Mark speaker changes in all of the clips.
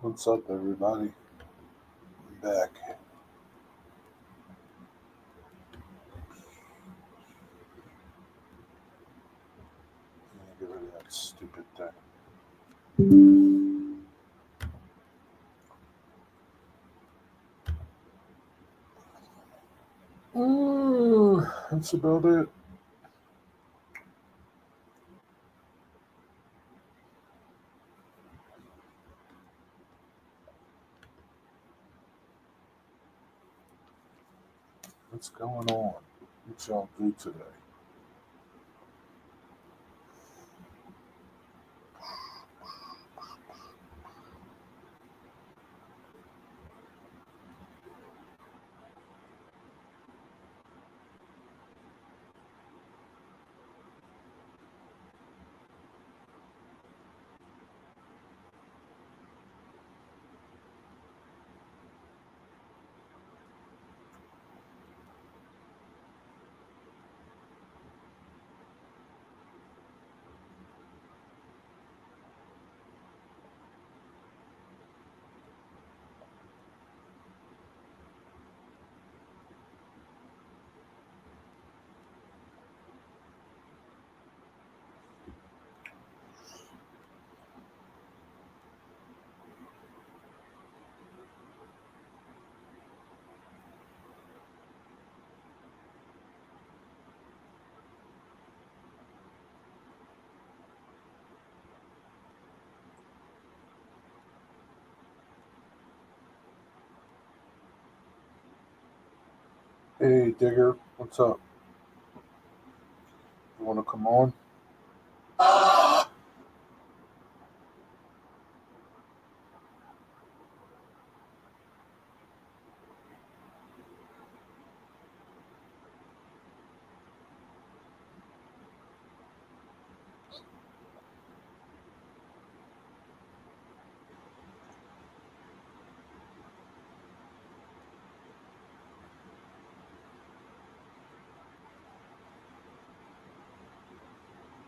Speaker 1: What's up, everybody? I'm back. Let me get rid of that stupid thing. That's about it. What's going on? What y'all do today? Hey, Digger, what's up? You want to come on?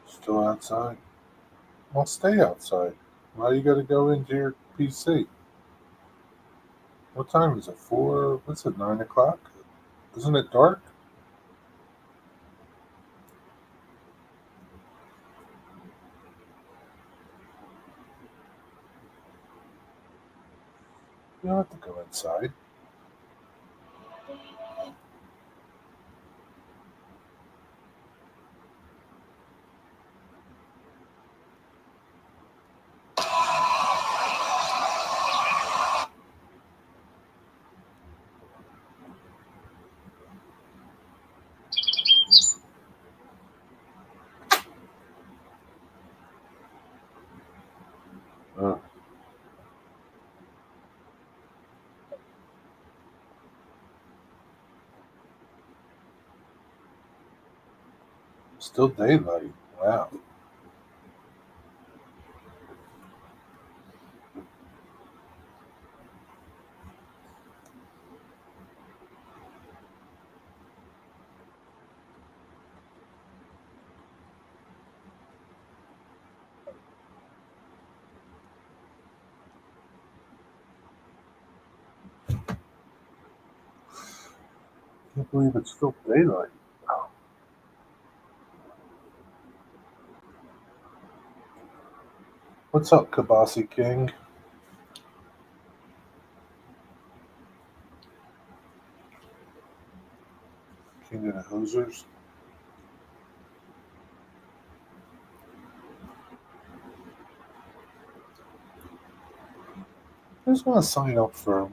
Speaker 1: Still outside? Well, stay outside. Why you got to go into your PC? What time is it? 4? What's it? 9 o'clock? Isn't it dark? You don't have to go inside. Uh, Still daylight. Wow. Can't believe it's still daylight. What's up, Kabasi King? King of the Hosers? I just want to sign up for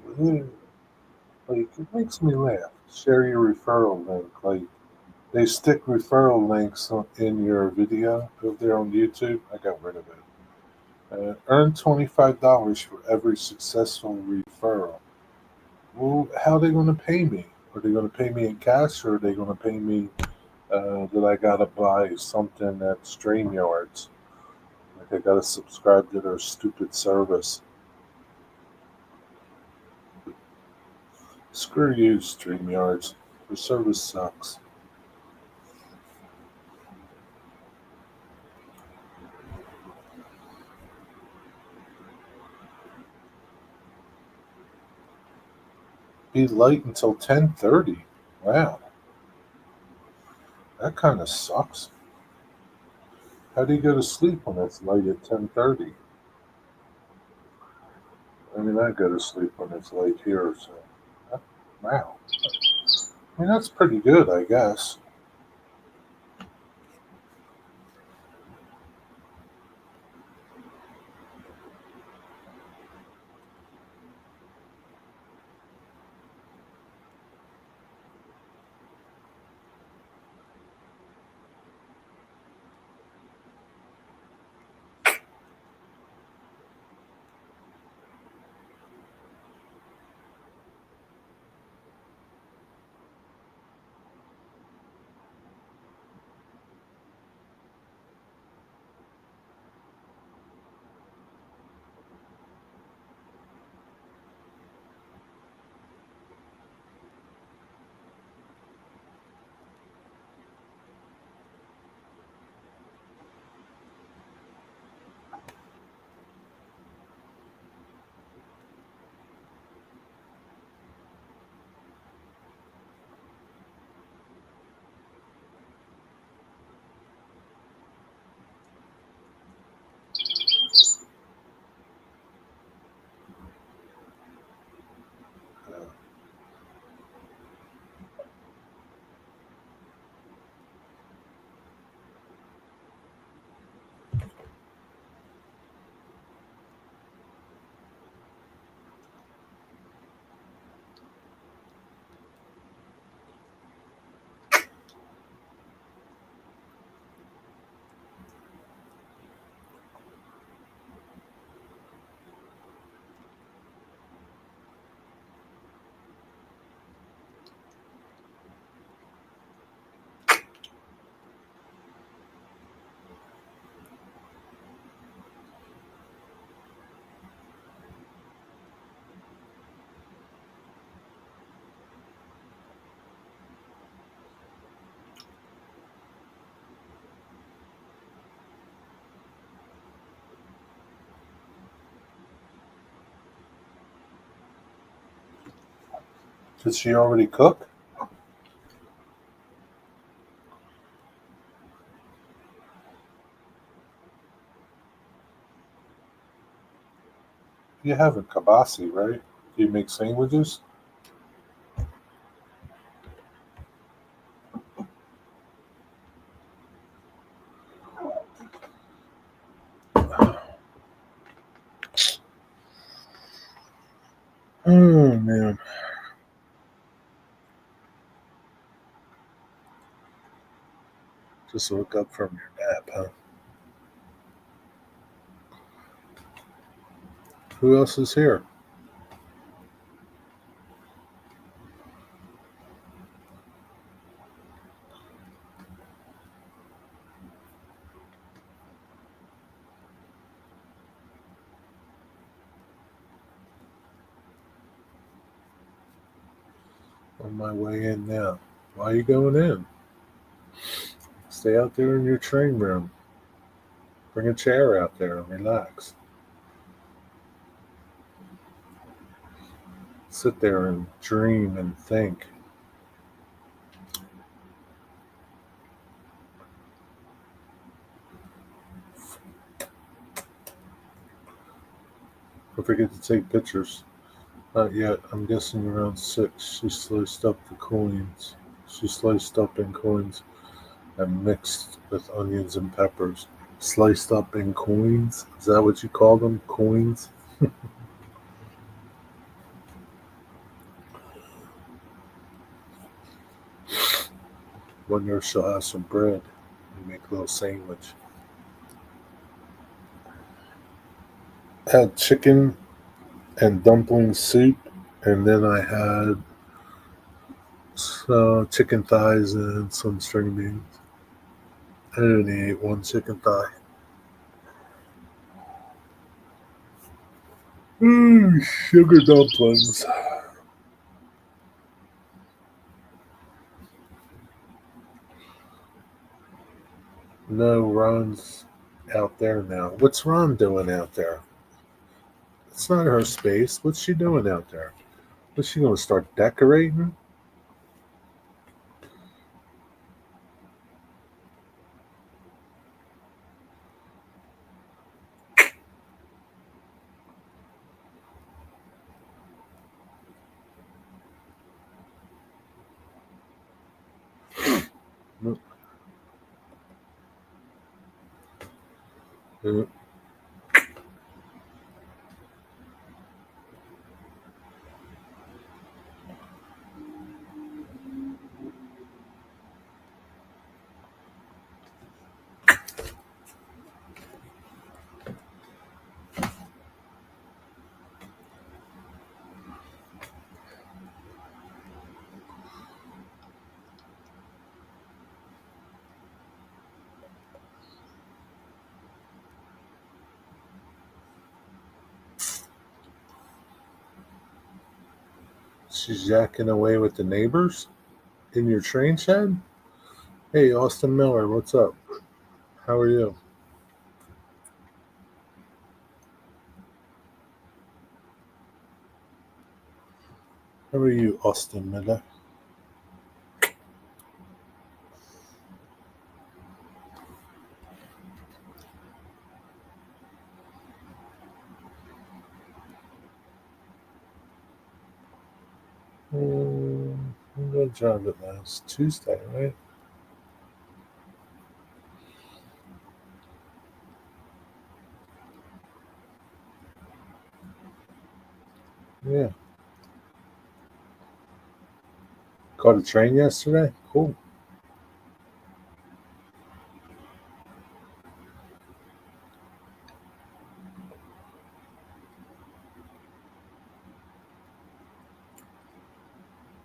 Speaker 1: like it makes me laugh. Share your referral link. Like they stick referral links in your video if they're on YouTube. I got rid of it. Earn $25 for every successful referral. Well, how are they going to pay me? Are they going to pay me in cash, or are they going to pay me that I got to buy something at StreamYards? Like I got to subscribe to their stupid service. Screw you, StreamYards. Their service sucks. be light until 10:30. Wow, that kind of sucks. How do you go to sleep when it's light at 10:30? I mean, I go to sleep when it's light here, so wow. I mean, that's pretty good, I guess. Did she already cook? You have a kibasi, right? Do you make sandwiches? Oh man, just woke up from your nap, huh? Who else is here? On my way in now. Why are you going in? Stay out there in your train room. Bring a chair out there and relax. Sit there and dream and think. Don't forget to take pictures. Not yet. I'm guessing around 6. She sliced up the coins. She sliced up in coins and mixed with onions and peppers. Sliced up in coins? Is that what you call them? Coins? Wonder if she'll have some bread and make a little sandwich. Had chicken and dumpling soup, and then I had chicken thighs and some string beans. I only ate one chicken thigh. Sugar dumplings. No, Ron's out there now. What's Ron doing out there? It's not her space. What's she doing out there? Is she gonna start decorating? Uh, She's yakking away with the neighbors in your train shed? Hey, Austin Miller, what's up? How are you? How are you, Austin Miller? What job it last Tuesday, right? Yeah. Caught a train yesterday? Cool.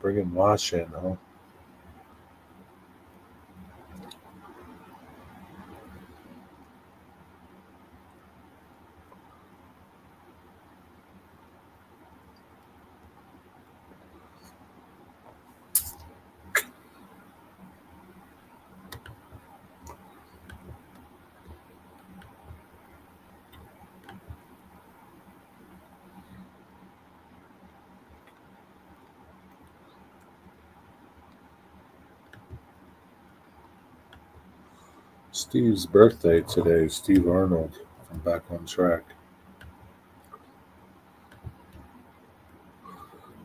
Speaker 1: Bringing wash in, huh? Steve's birthday today, Steve Arnold. I'm back on track.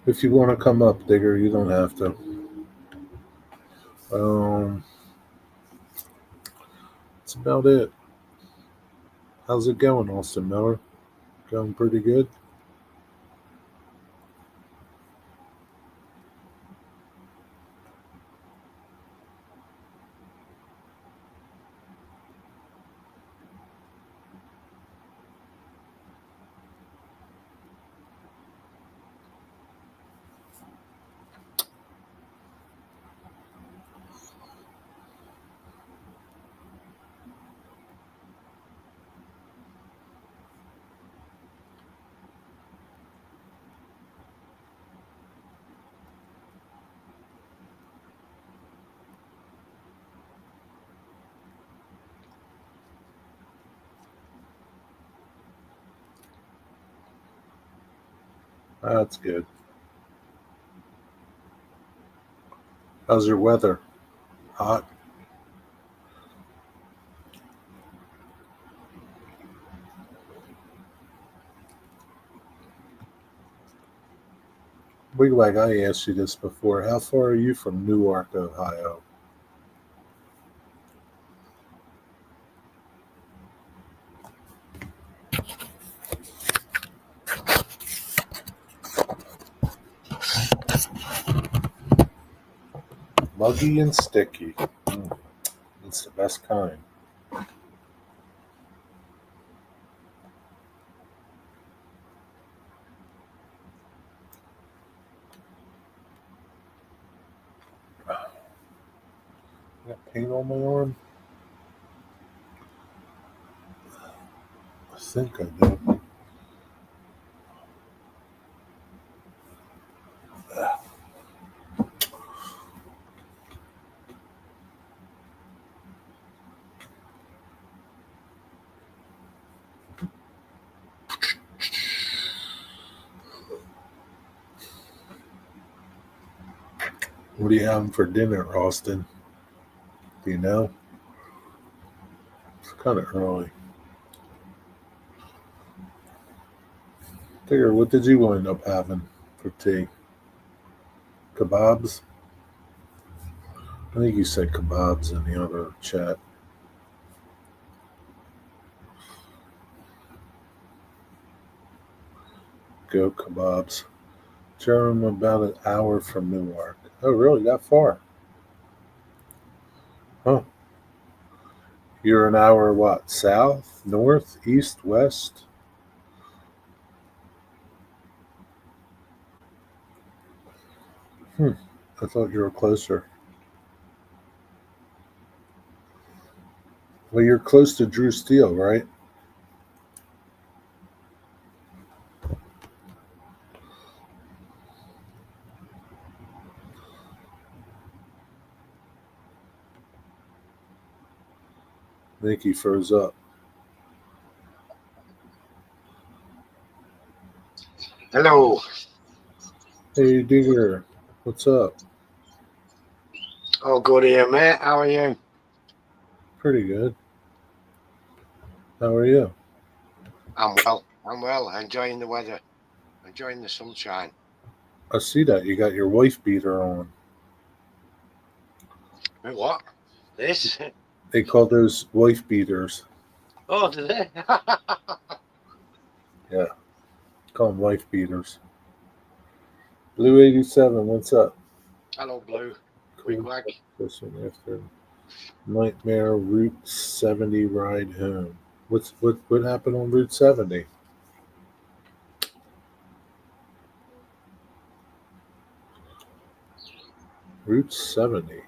Speaker 1: If you want to come up, Digger, you don't have to. Um, that's about it. How's it going, Austin Miller? Going pretty good? That's good. How's your weather? Hot? Wigwag, I asked you this before. How far are you from Newark, Ohio? Muggy and sticky. It's the best kind. I got paint on my arm? I think I do. What are you having for dinner, Austin? Do you know? It's kind of early. Digger, what did you end up having for tea? Kebabs? I think you said kebabs in the other chat. Go kebabs. Durham, about an hour from Newark. Oh, really? That far? Huh. You're an hour what? South? North? East? West? Hmm. I thought you were closer. Well, you're close to Drew Steele, right? I think he froze up.
Speaker 2: Hello.
Speaker 1: Hey, Digger. What's up?
Speaker 2: Oh, good here, mate. How are you?
Speaker 1: Pretty good. How are you?
Speaker 2: I'm well. I'm well. Enjoying the weather. Enjoying the sunshine.
Speaker 1: I see that. You got your wife beater on.
Speaker 2: Wait, what? This?
Speaker 1: They call those wife beaters.
Speaker 2: Oh, do they?
Speaker 1: Yeah. Call them wife beaters. Blue 87, what's up?
Speaker 2: Hello, Blue.
Speaker 1: Cool.
Speaker 2: Wigwag.
Speaker 1: Question after Nightmare Route 70 ride home. What happened on Route 70? Route 70.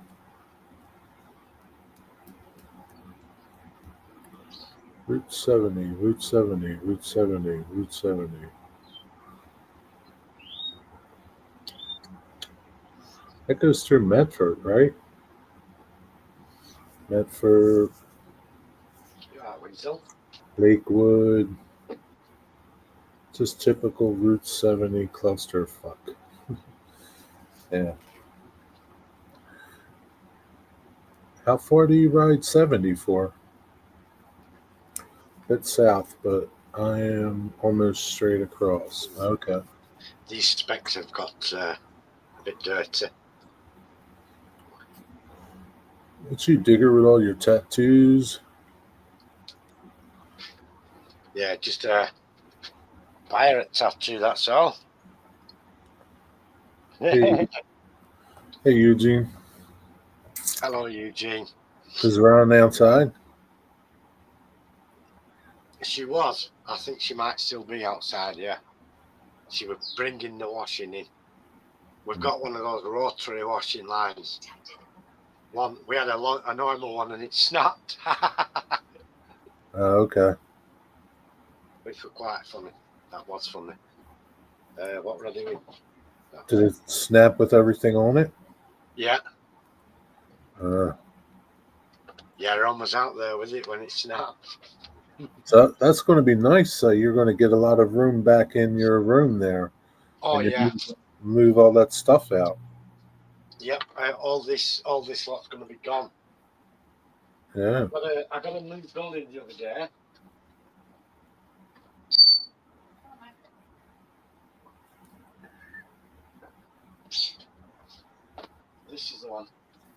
Speaker 1: Route 70, Route 70, Route 70, Route 70. That goes through Medford, right? Medford,
Speaker 2: You all right, Winslow?
Speaker 1: Lakewood. Just typical Route 70 clusterfuck. Yeah. How far do you ride 70 for? Bit south, but I am almost straight across. Okay.
Speaker 2: These specs have got a bit dirty.
Speaker 1: What's you, Digger, with all your tattoos?
Speaker 2: Yeah, just a pirate tattoo, that's all.
Speaker 1: Hey, hey, Eugene.
Speaker 2: Hello, Eugene.
Speaker 1: Is Ron outside?
Speaker 2: She was. I think she might still be outside, yeah. She was bringing the washing in. We've got one of those rotary washing lines. We had a normal one and it snapped.
Speaker 1: Okay.
Speaker 2: Which was quite funny. That was funny. What were I doing?
Speaker 1: Did it snap with everything on it?
Speaker 2: Yeah,
Speaker 1: Uh,
Speaker 2: Ron was out there with it when it snapped.
Speaker 1: so that's going to be nice. So you're going to get a lot of room back in your room there,
Speaker 2: Oh
Speaker 1: and you
Speaker 2: yeah,
Speaker 1: move all that stuff out.
Speaker 2: yep. All this lot's going to be gone.
Speaker 1: Yeah.
Speaker 2: I got a new building the other day. This is the one.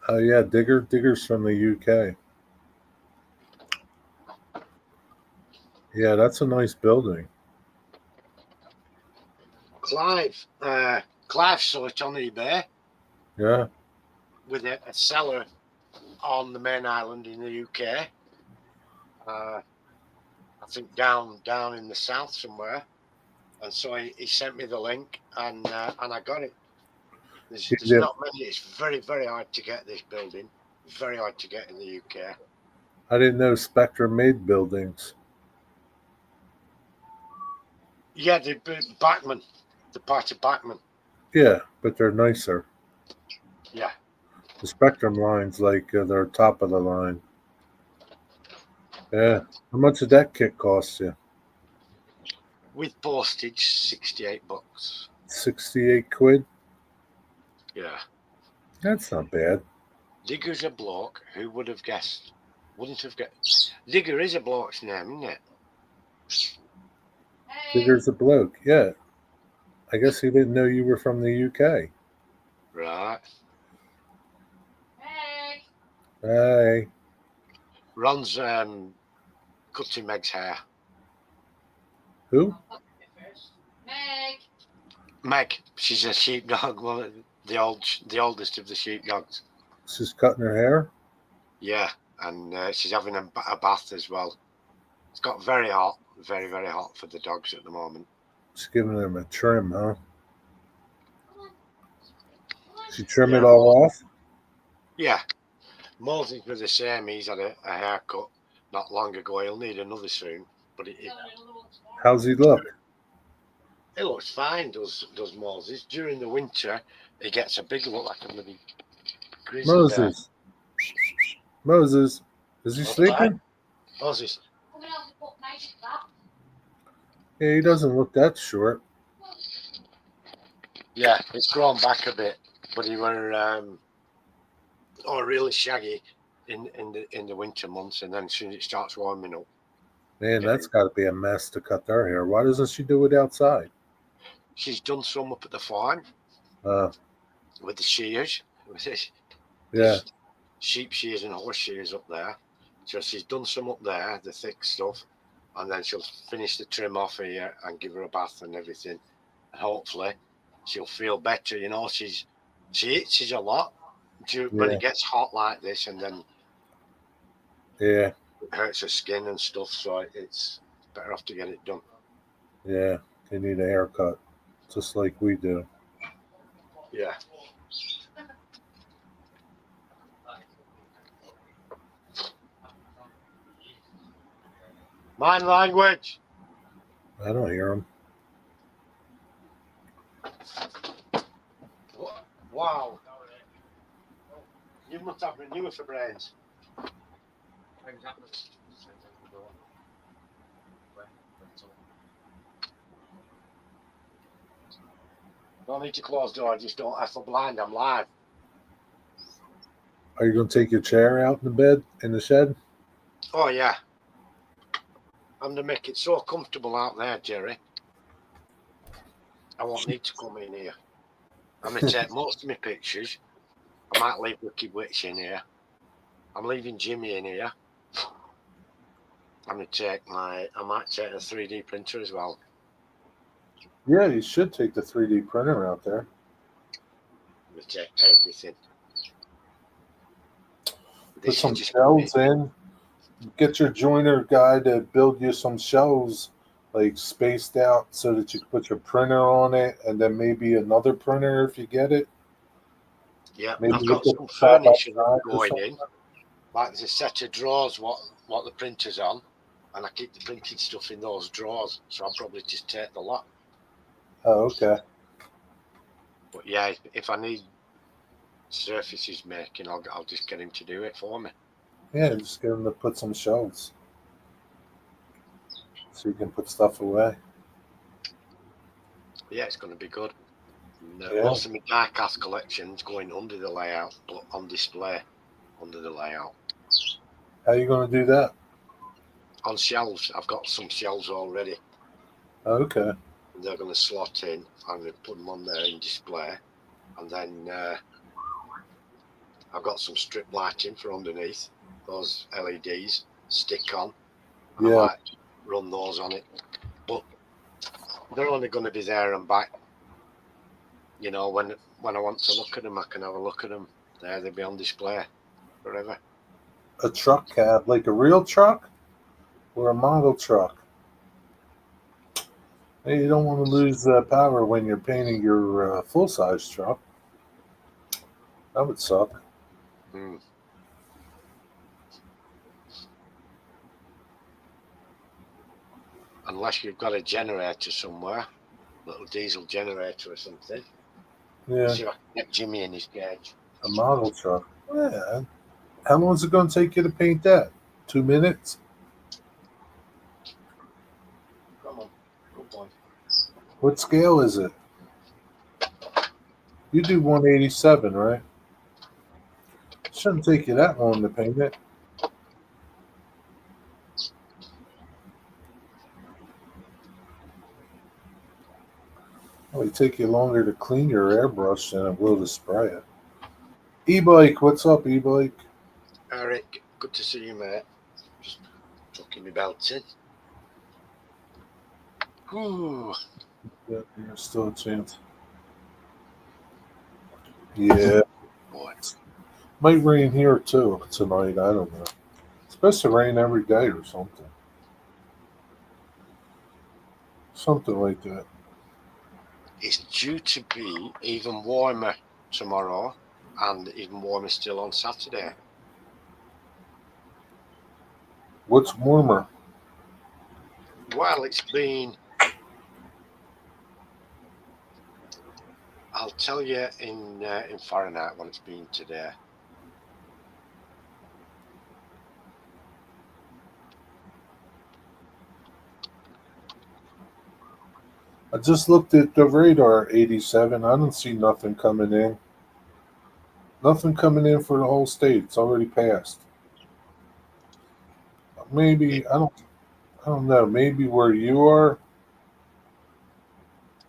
Speaker 1: Oh yeah, Digger's from the UK. Yeah, that's a nice building.
Speaker 2: Clive saw it on eBay
Speaker 1: Yeah.
Speaker 2: with a seller on the main island in the UK. I think down in the south somewhere. And so he sent me the link, and I got it. There's
Speaker 1: Yeah.
Speaker 2: not many. It's very, very hard to get this building. Very hard to get in the UK.
Speaker 1: I didn't know Spectrum made buildings.
Speaker 2: Yeah, the Bachman, the part of Bachman.
Speaker 1: Yeah, but they're nicer.
Speaker 2: Yeah.
Speaker 1: The Spectrum line's like they're top of the line. Yeah. How much did that kit cost you?
Speaker 2: With postage, $68.
Speaker 1: 68 quid?
Speaker 2: Yeah.
Speaker 1: That's not bad.
Speaker 2: Digger's a bloke. Who would have guessed? Wouldn't have guessed. Digger is a bloke's name, isn't it?
Speaker 1: Digger's a bloke. Yeah. I guess he didn't know you were from the UK.
Speaker 2: Right.
Speaker 1: Hey.
Speaker 2: Ron's cutting Meg's hair.
Speaker 1: Who?
Speaker 2: Meg. She's a sheepdog. One, the oldest of the sheepdogs.
Speaker 1: She's cutting her hair?
Speaker 2: Yeah, and she's having a bath as well. It's got very hot, very, very hot for the dogs at the moment.
Speaker 1: She's giving them a trim, huh? She trim it all off?
Speaker 2: Yeah. Moses was the same. He's had a haircut not long ago. He'll need another soon. But
Speaker 1: how's he look?
Speaker 2: He looks fine, does Moses. During the winter, he gets a big look like a bloody grizzly
Speaker 1: Moses. Bear. Moses. Is he sleeping?
Speaker 2: Moses.
Speaker 1: Yeah, he doesn't look that short.
Speaker 2: Yeah, it's grown back a bit, but he were really shaggy in the winter months, and then as soon as it starts warming up.
Speaker 1: Man, that's got to be a mess to cut their hair. Why doesn't she do it outside?
Speaker 2: She's done some up at the farm with the shears.
Speaker 1: Yeah.
Speaker 2: Sheep shears and horse shears up there. So she's done some up there, the thick stuff, and then she'll finish the trim off here and give her a bath and everything. And hopefully she'll feel better. You know, she itches a lot when it gets hot like this, and then
Speaker 1: it
Speaker 2: hurts her skin and stuff. So it's better off to get it done.
Speaker 1: Yeah, they need a haircut, just like we do.
Speaker 2: Yeah. Mind language.
Speaker 1: I don't hear him.
Speaker 2: Wow. You must have renewed for brains. Don't need to close the door, just don't have a blind, I'm live.
Speaker 1: Are you going to take your chair out in the bed, in the shed?
Speaker 2: Oh, yeah. I'm going to make it so comfortable out there, Jerry. I won't need to come in here. I'm going to take most of my pictures. I might leave Wicked Witch in here. I'm leaving Jimmy in here. I'm going to take I might take a 3D printer as well.
Speaker 1: Yeah, you should take the 3D printer out there.
Speaker 2: I'm going to take everything.
Speaker 1: Put some shelves in. Get your joiner guy to build you some shelves, like spaced out, so that you can put your printer on it, and then maybe another printer if you get it.
Speaker 2: Yeah,
Speaker 1: maybe
Speaker 2: I've got some furniture going in. Like there's a set of drawers what the printer's on, and I keep the printed stuff in those drawers. So I'll probably just take the lot.
Speaker 1: Oh, okay.
Speaker 2: But yeah, if I need surfaces making, I'll just get him to do it for me.
Speaker 1: Yeah, just get him to put some shelves so you can put stuff away.
Speaker 2: Yeah, it's going to be good. Most of my die-cast collection's going under the layout, but on display under the layout.
Speaker 1: How are you going to do that?
Speaker 2: On shelves. I've got some shelves already.
Speaker 1: Okay.
Speaker 2: And they're going to slot in. I'm going to put them on there in display. And then I've got some strip lighting for underneath. Those LEDs stick on. I might run those on it. But they're only going to be there and back. You know, when I want to look at them, I can have a look at them. There, they'll be on display forever.
Speaker 1: A truck cab, like a real truck or a model truck? Hey, you don't want to lose power when you're painting your full-size truck. That would suck.
Speaker 2: Unless you've got a generator somewhere, little diesel generator or something.
Speaker 1: Yeah.
Speaker 2: See if I can get Jimmy in his cage.
Speaker 1: A model truck. Yeah. How long is it going to take you to paint that? 2 minutes?
Speaker 2: Come on. Good boy.
Speaker 1: What scale is it? You do 187, right? shouldn't take you that long to paint it. It'll take you longer to clean your airbrush than it will to spray it. E-bike, what's up, e-bike?
Speaker 2: Eric, good to see you, mate. Just tucking my belt in. Whew.
Speaker 1: Yeah, there's still a chance. Yeah.
Speaker 2: Boy.
Speaker 1: Might rain here too tonight. I don't know. It's supposed to rain every day or something. Something like that.
Speaker 2: It's due to be even warmer tomorrow and even warmer still on Saturday.
Speaker 1: What's warmer?
Speaker 2: Well, it's been, I'll tell you in Fahrenheit what it's been today.
Speaker 1: I just looked at the radar 87. I don't see nothing coming in. Nothing coming in for the whole state. It's already passed. Maybe I don't know. Maybe where you are,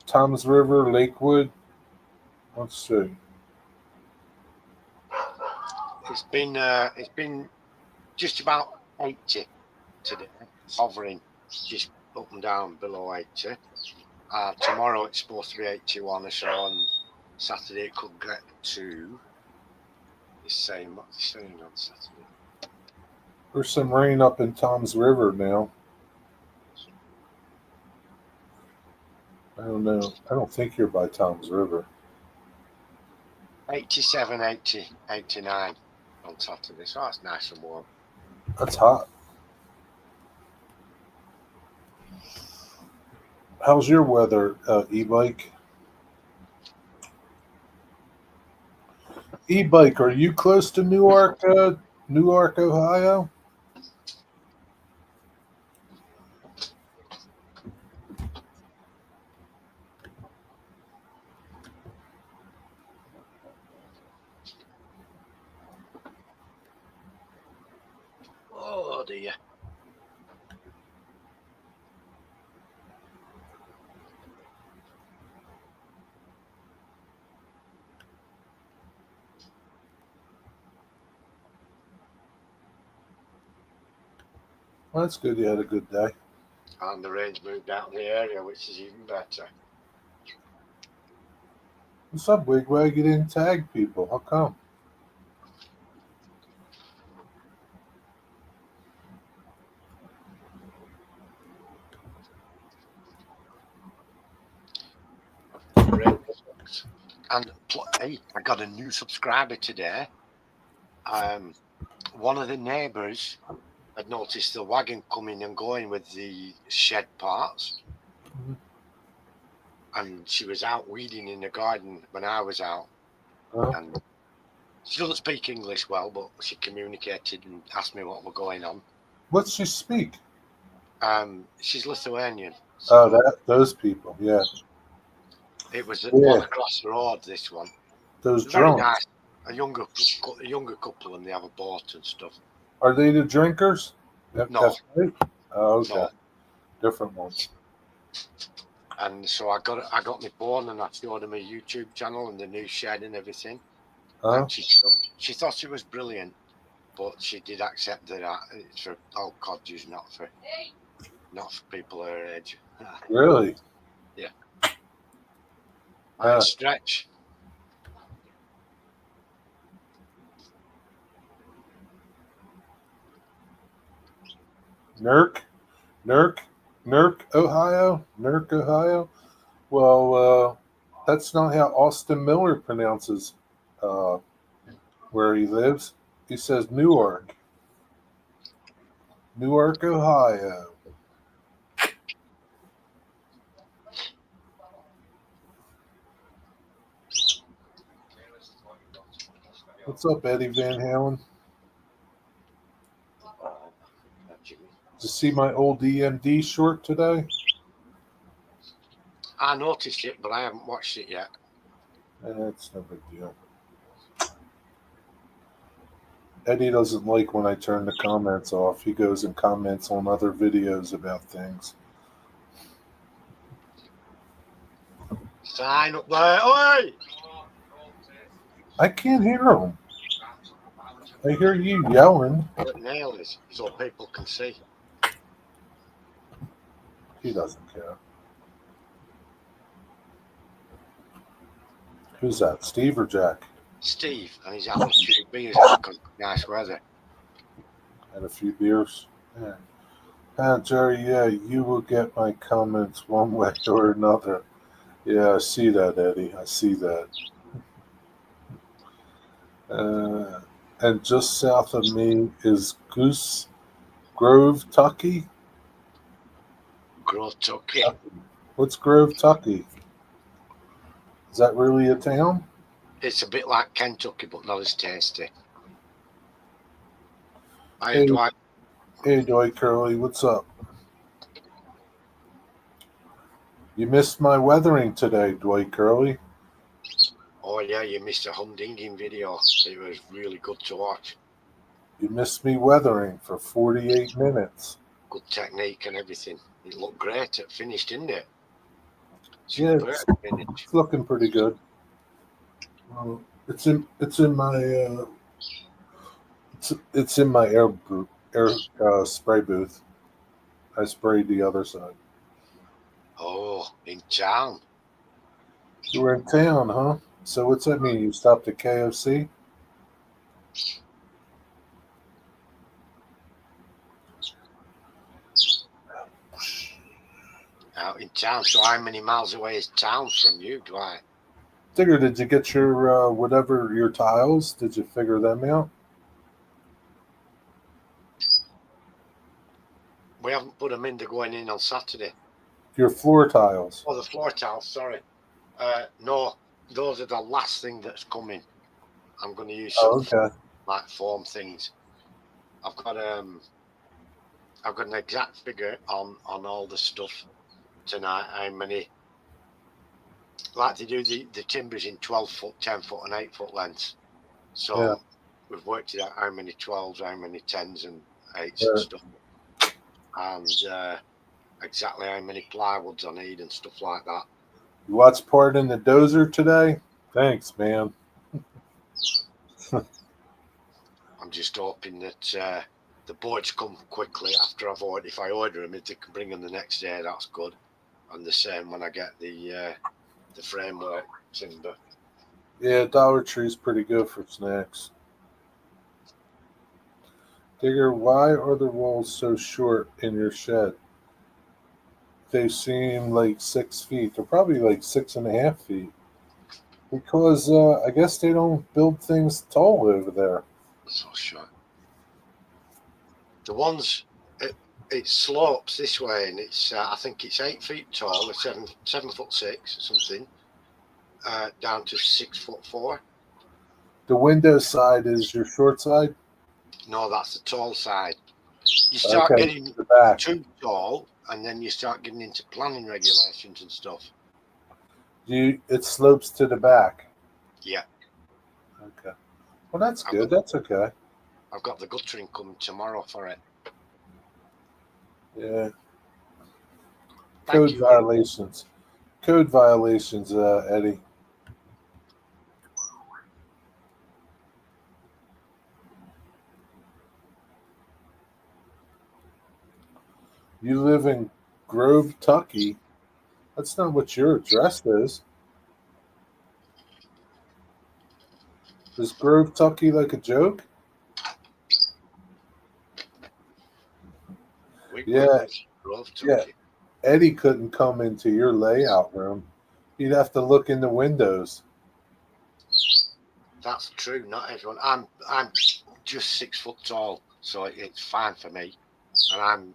Speaker 1: Toms River, Lakewood. Let's see.
Speaker 2: It's been just about 80 today, hovering just up and down below 80. Tomorrow it's supposed to be 81 or so, and Saturday it could get to the same. What's it saying on Saturday?
Speaker 1: There's some rain up in Toms River now. I don't know. I don't think you're by Toms River.
Speaker 2: 87, 80, 89 on Saturday, so that's nice and warm.
Speaker 1: That's hot. How's your weather, e-bike? E-bike, are you close to Newark, Ohio?
Speaker 2: Oh dear.
Speaker 1: Well, that's good. You had a good day.
Speaker 2: And the rain's moved out in the area, which is even better.
Speaker 1: What's up, Wigwag? You didn't tag people. How come?
Speaker 2: And hey, I got a new subscriber today. One of the neighbours had noticed the wagon coming and going with the shed parts.
Speaker 1: Mhm.
Speaker 2: And she was out weeding in the garden when I was out. And she doesn't speak English well, but she communicated and asked me what were going on.
Speaker 1: What's she speak?
Speaker 2: She's Lithuanian.
Speaker 1: So those people, yeah.
Speaker 2: It was one across the road, this one.
Speaker 1: Those
Speaker 2: Very
Speaker 1: drunks.
Speaker 2: nice. A younger couple, and they have a boat and stuff.
Speaker 1: Are they the drinkers?
Speaker 2: No.
Speaker 1: Right? Oh, okay.
Speaker 2: No.
Speaker 1: Different ones.
Speaker 2: And so I got my phone and I showed her my YouTube channel and the new shed and everything. And she thought it was brilliant, but she did accept that it's for all codgers, not for people her age.
Speaker 1: Really?
Speaker 2: Yeah. Nice stretch.
Speaker 1: Nurk, Ohio. Well, that's not how Austin Miller pronounces where he lives. He says Newark, Ohio. What's up, Eddie Van Halen? Did you see my old EMD short today?
Speaker 2: I noticed it, but I haven't watched it yet.
Speaker 1: That's no big deal. Eddie doesn't like when I turn the comments off. He goes and comments on other videos about things.
Speaker 2: Sign up there. Oi!
Speaker 1: I can't hear him. I hear you yelling.
Speaker 2: What nail is so people can see.
Speaker 1: He doesn't care. Who's that, Steve or Jack?
Speaker 2: Steve, and he's having a few beers out on nice weather.
Speaker 1: Had a few beers. Yeah. Jerry, yeah, you will get my comments one way or another. Yeah, I see that, Eddie. I see that. And just south of me is Goose Grove, Tucky.
Speaker 2: Grove Tucky.
Speaker 1: What's Grove, Tucky? Is that really a town?
Speaker 2: It's a bit like Kentucky, but not as tasty.
Speaker 1: Hey,
Speaker 2: Dwight.
Speaker 1: Hey, Dwight Curly, what's up? You missed my weathering today, Dwight Curly.
Speaker 2: Oh yeah, you missed a humdinging video. It was really good to watch.
Speaker 1: You missed me weathering for 48 minutes.
Speaker 2: Good technique and everything. It looked great at finish, didn't it?
Speaker 1: Yeah,
Speaker 2: Superb finish.
Speaker 1: it's looking pretty good. It's in my it's in my air spray booth. I sprayed the other side.
Speaker 2: Oh, in town.
Speaker 1: You were in town, huh? So what's that mean? You stopped at KFC?
Speaker 2: Out in town. So how many miles away is town from you, Dwight?
Speaker 1: Digger, did you get your whatever your tiles? Did you figure them out?
Speaker 2: We haven't put them in. They're going in on Saturday.
Speaker 1: Your floor tiles.
Speaker 2: Oh, the floor tiles. Sorry. No, those are the last thing that's coming. I'm going to use some like foam things. I've got an exact figure on all the stuff tonight. How many? Like to do the timbers in 12 foot, 10 foot, and 8 foot lengths. So we've worked it out how many 12s, how many 10s and 8s and stuff, and exactly how many plywoods I need and stuff like that.
Speaker 1: You watched part in the dozer today? Thanks, man.
Speaker 2: I'm just hoping that the boats come quickly after I've ordered. If I order them, if they can bring them the next day, that's good. And the same when I get the framework timber.
Speaker 1: Yeah, Dollar Tree's pretty good for snacks. Digger, why are the walls so short in your shed? They seem like 6 feet. They're probably like 6.5 feet. Because I guess they don't build things tall over there.
Speaker 2: So short. The ones it slopes this way, and it's I think it's 8 feet tall, or 7'6" or something, down to 6'4".
Speaker 1: The window side is your short side?
Speaker 2: No, that's the tall side. You start getting too tall, and then you start getting into planning regulations and stuff.
Speaker 1: It slopes to the back?
Speaker 2: Yeah.
Speaker 1: Okay. Well, that's good. That's okay.
Speaker 2: I've got the guttering coming tomorrow for it.
Speaker 1: Yeah. Code violations. Code violations, Eddie. You live in Grove, Tucky. That's not what your address is. Is Grove, Tucky like a joke? Yeah. Eddie couldn't come into your layout room. He'd have to look in the windows.
Speaker 2: That's true. Not everyone. I'm just 6 foot tall, so it's fine for me. And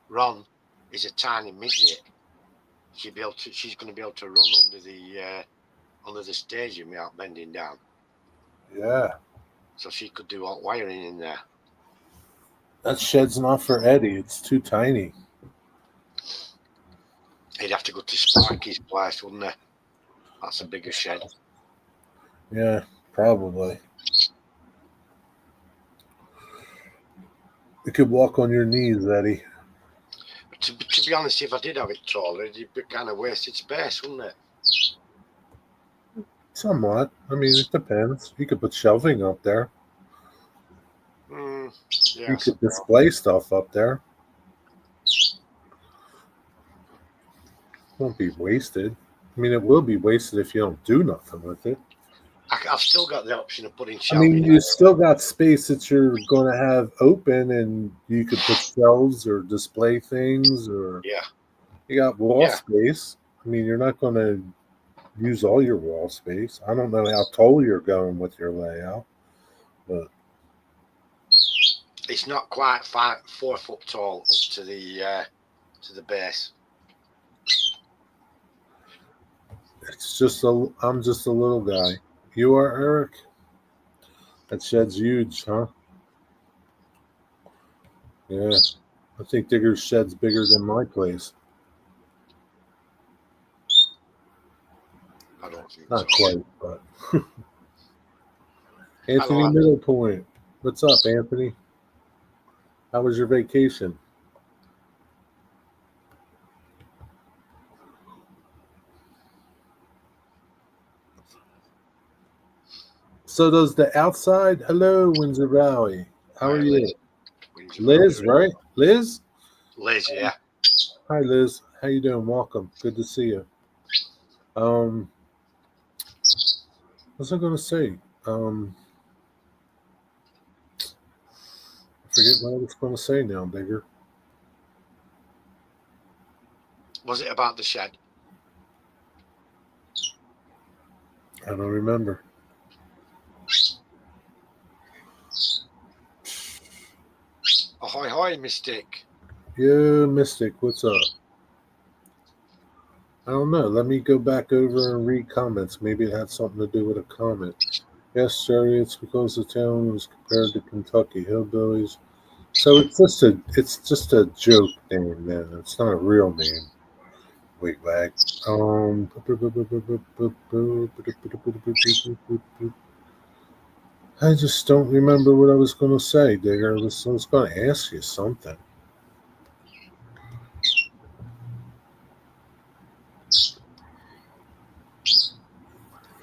Speaker 2: Ron is a tiny midget. She's going to be able to run under the staging without bending down.
Speaker 1: Yeah.
Speaker 2: So she could do hot wiring in there.
Speaker 1: That shed's not for Eddie. It's too tiny.
Speaker 2: He'd have to go to Sparky's place, wouldn't he? That's a bigger shed.
Speaker 1: Yeah, probably. You could walk on your knees, Eddie.
Speaker 2: To be honest, if I did have it taller, it'd be kind of wasted space, wouldn't it?
Speaker 1: Somewhat. I mean, it depends. You could put shelving up there.
Speaker 2: Yeah,
Speaker 1: You could display stuff up there. Won't be wasted. I mean, it will be wasted if you don't do nothing with it.
Speaker 2: I've still got the option of putting
Speaker 1: I
Speaker 2: shelving.
Speaker 1: mean, you still got space that you're going to have open, and you could put shelves or display things, or you got wall space. I mean, you're not going to use all your wall space. I don't know how tall you're going with your layout, but
Speaker 2: it's not quite 4 foot tall up to the base.
Speaker 1: It's just I'm just a little guy. You are Eric. That shed's huge, huh? Yeah. I think Digger's shed's bigger than my place.
Speaker 2: I don't think
Speaker 1: Not
Speaker 2: so.
Speaker 1: quite, but Anthony Middle Point. What's up, Anthony? How was your vacation? So does the outside? Hello, Windsor Valley. How are you? Liz, right? Liz?
Speaker 2: Liz, yeah.
Speaker 1: Hi, Liz. How you doing? Welcome. Good to see you. What's I gonna say? I forget what I was gonna say now, Digger.
Speaker 2: Was it about the shed?
Speaker 1: I don't remember.
Speaker 2: Ahoy, hoy, Mystic.
Speaker 1: Yeah, Mystic, what's up? I don't know. Let me go back over and read comments. Maybe it had something to do with a comment. Yes, Jerry, it's because the town was compared to Kentucky hillbillies. So it's just a joke name, man. It's not a real name. Wait, wag. I just don't remember what I was going to say, Digger. I was going to ask you something.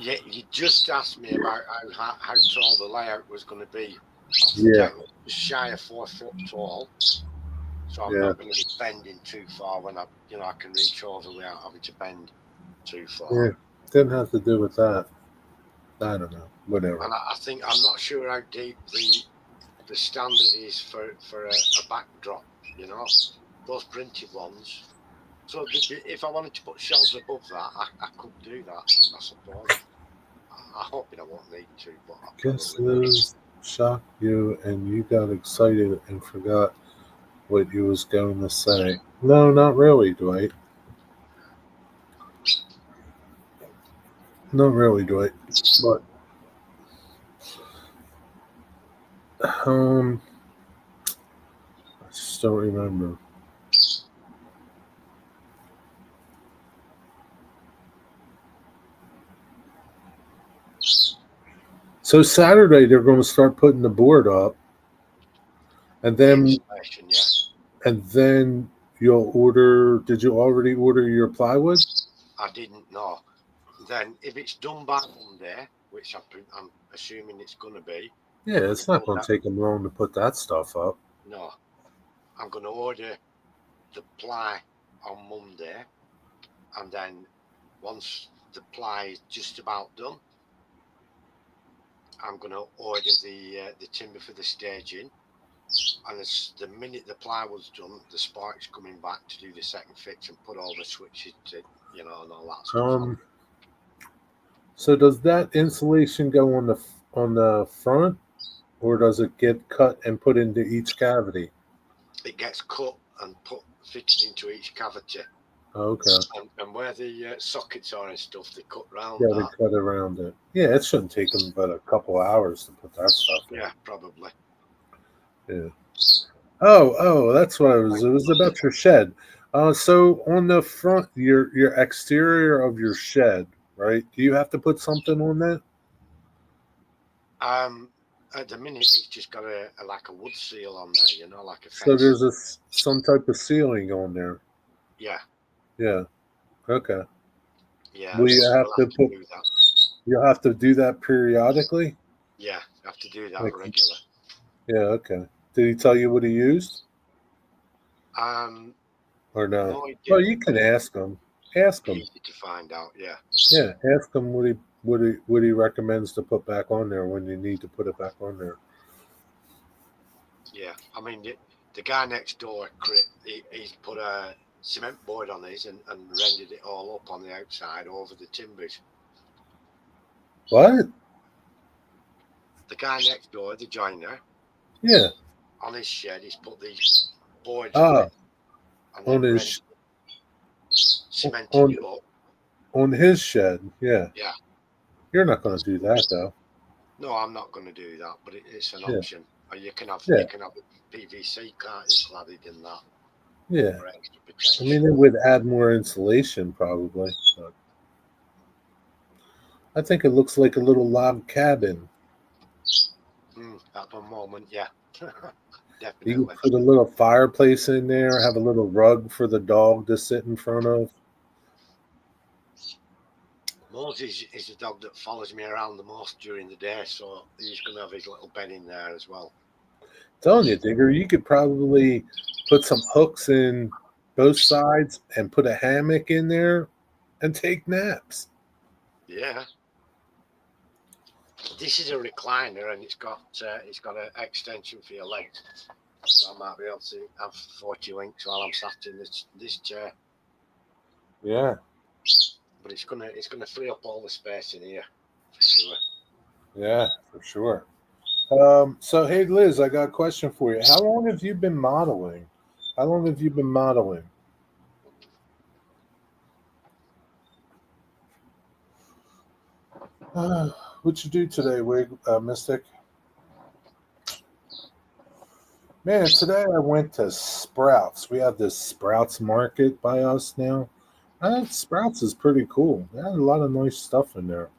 Speaker 2: Yeah, you just asked me about how tall the layout was going to be.
Speaker 1: Yeah.
Speaker 2: Shy of 4 foot tall. So I'm not going to be bending too far when I can reach over without having to bend too far.
Speaker 1: Yeah, didn't have to do with that. I don't know. Whatever.
Speaker 2: And I think I'm not sure how deep the standard is for a backdrop. Those printed ones. So if I wanted to put shelves above that, I could do that. I suppose. I hope I won't need to, but I
Speaker 1: guess Liz shocked you and you got excited and forgot what you was going to say. No, not really, Dwight. Not really, Dwight. But I just don't remember. So Saturday they're going to start putting the board up, and then you'll order. Did you already order your plywood?
Speaker 2: I didn't know. Then if it's done by Monday, which I'm assuming it's going to be.
Speaker 1: Yeah, it's not going to take them long to put that stuff up.
Speaker 2: No, I'm going to order the ply on Monday, and then once the ply is just about done, I'm going to order the timber for the staging. And the minute the plywood's done, the spark's coming back to do the second fix and put all the switches to, and all that stuff.
Speaker 1: So does that insulation go on the front, or does it get cut and put into each cavity?
Speaker 2: It gets cut and fitted into each cavity.
Speaker 1: Okay.
Speaker 2: And where the sockets are and stuff, they cut around
Speaker 1: that. Yeah, they cut around it. Yeah, it shouldn't take them but a couple of hours to put that stuff in.
Speaker 2: Yeah, probably.
Speaker 1: Yeah. Oh, that's what it was. It was about your shed. So on the front, your exterior of your shed, right? Do you have to put something on that?
Speaker 2: At the minute, it's just got a like a wood seal on there, you know, like a
Speaker 1: So
Speaker 2: fence.
Speaker 1: there's some type of ceiling on there.
Speaker 2: Yeah,
Speaker 1: Yeah. Okay.
Speaker 2: yeah.
Speaker 1: Will you
Speaker 2: So
Speaker 1: have
Speaker 2: we'll
Speaker 1: to
Speaker 2: have to
Speaker 1: put?
Speaker 2: do that.
Speaker 1: You'll have to do that periodically.
Speaker 2: Yeah, have to do that
Speaker 1: Like,
Speaker 2: regular.
Speaker 1: yeah. Okay. Did he tell you what he used
Speaker 2: Um,
Speaker 1: or no?
Speaker 2: no, it
Speaker 1: Well,
Speaker 2: didn't,
Speaker 1: you
Speaker 2: but
Speaker 1: can
Speaker 2: it'd
Speaker 1: ask him. Ask
Speaker 2: be
Speaker 1: him.
Speaker 2: easy to find out. Yeah,
Speaker 1: Yeah. Ask him what he recommends to put back on there when you need to put it back on there.
Speaker 2: yeah. I mean, the guy next door, he's put a cement board on his and rendered it all up on the outside over the timbers.
Speaker 1: What?
Speaker 2: The guy next door, the joiner,
Speaker 1: Yeah.
Speaker 2: on his shed, he's put these boards on
Speaker 1: Ah,
Speaker 2: it and
Speaker 1: on
Speaker 2: then rendered,
Speaker 1: his
Speaker 2: cemented
Speaker 1: on
Speaker 2: it up.
Speaker 1: on his shed. Yeah.
Speaker 2: Yeah.
Speaker 1: You're not going to do that though.
Speaker 2: No, I'm not going to do that, but it's an
Speaker 1: Yeah.
Speaker 2: option. Or you can have
Speaker 1: Yeah.
Speaker 2: PVC, can't you, cladded in that
Speaker 1: Yeah.
Speaker 2: for extra
Speaker 1: I
Speaker 2: protection.
Speaker 1: mean, it would add more insulation probably. But I think it looks like a little log cabin.
Speaker 2: At the moment, yeah,
Speaker 1: You
Speaker 2: definitely.
Speaker 1: could put a little fireplace in there, have a little rug for the dog to sit in front of.
Speaker 2: Moses is the dog that follows me around the most during the day, so he's going to have his little bed in there as well.
Speaker 1: Telling you, Digger, you could probably put some hooks in both sides and put a hammock in there and take naps.
Speaker 2: Yeah. This is a recliner, and it's got an extension for your legs, so I might be able to have 40 winks while I'm sat in this chair.
Speaker 1: Yeah.
Speaker 2: But it's gonna free up all the space in here for sure.
Speaker 1: Yeah, for sure. So hey Liz, I got a question for you. How long have you been modeling? How long have you been modeling? What'd you do today, Mystic? Man, today I went to Sprouts. We have this Sprouts market by us now. Sprouts is pretty cool. They had a lot of nice stuff in there.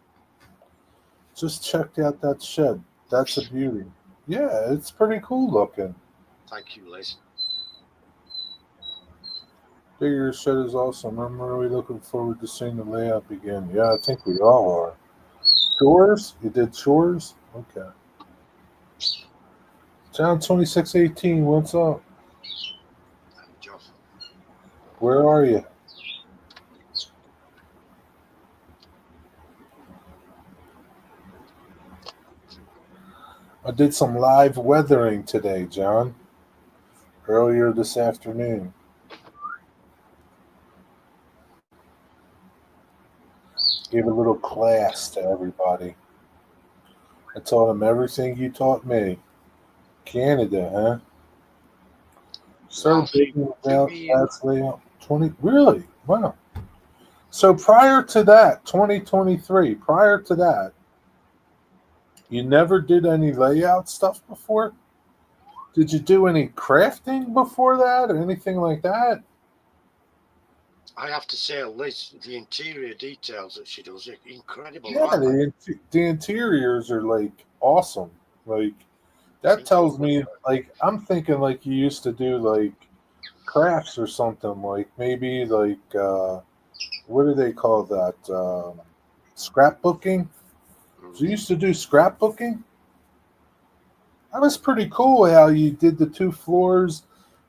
Speaker 1: Just checked out that shed. That's a beauty. Yeah, it's pretty cool looking.
Speaker 2: Thank you, Liz.
Speaker 1: Figure shed is awesome. I'm really looking forward to seeing the layout begin. Yeah, I think we all are. Chores? You did chores? Okay. John 2618, what's up?
Speaker 2: Job.
Speaker 1: Where are you? I did some live weathering today, John. Earlier this afternoon. Gave a little class to everybody. I taught them everything you taught me. Canada, huh? So
Speaker 2: Wow,
Speaker 1: big about
Speaker 2: we-
Speaker 1: that's layout 20. Really? Wow. So prior to that, 2023, prior to that, you never did any layout stuff before? Did you do any crafting before that or anything like that?
Speaker 2: I have to say, Liz, the interior details that she does are incredible.
Speaker 1: Yeah, the interiors are like awesome. Like that tells me like I'm thinking like you used to do like crafts or something like maybe like what do they call that? Scrapbooking. So you used to do scrapbooking? That was pretty cool how you did the two floors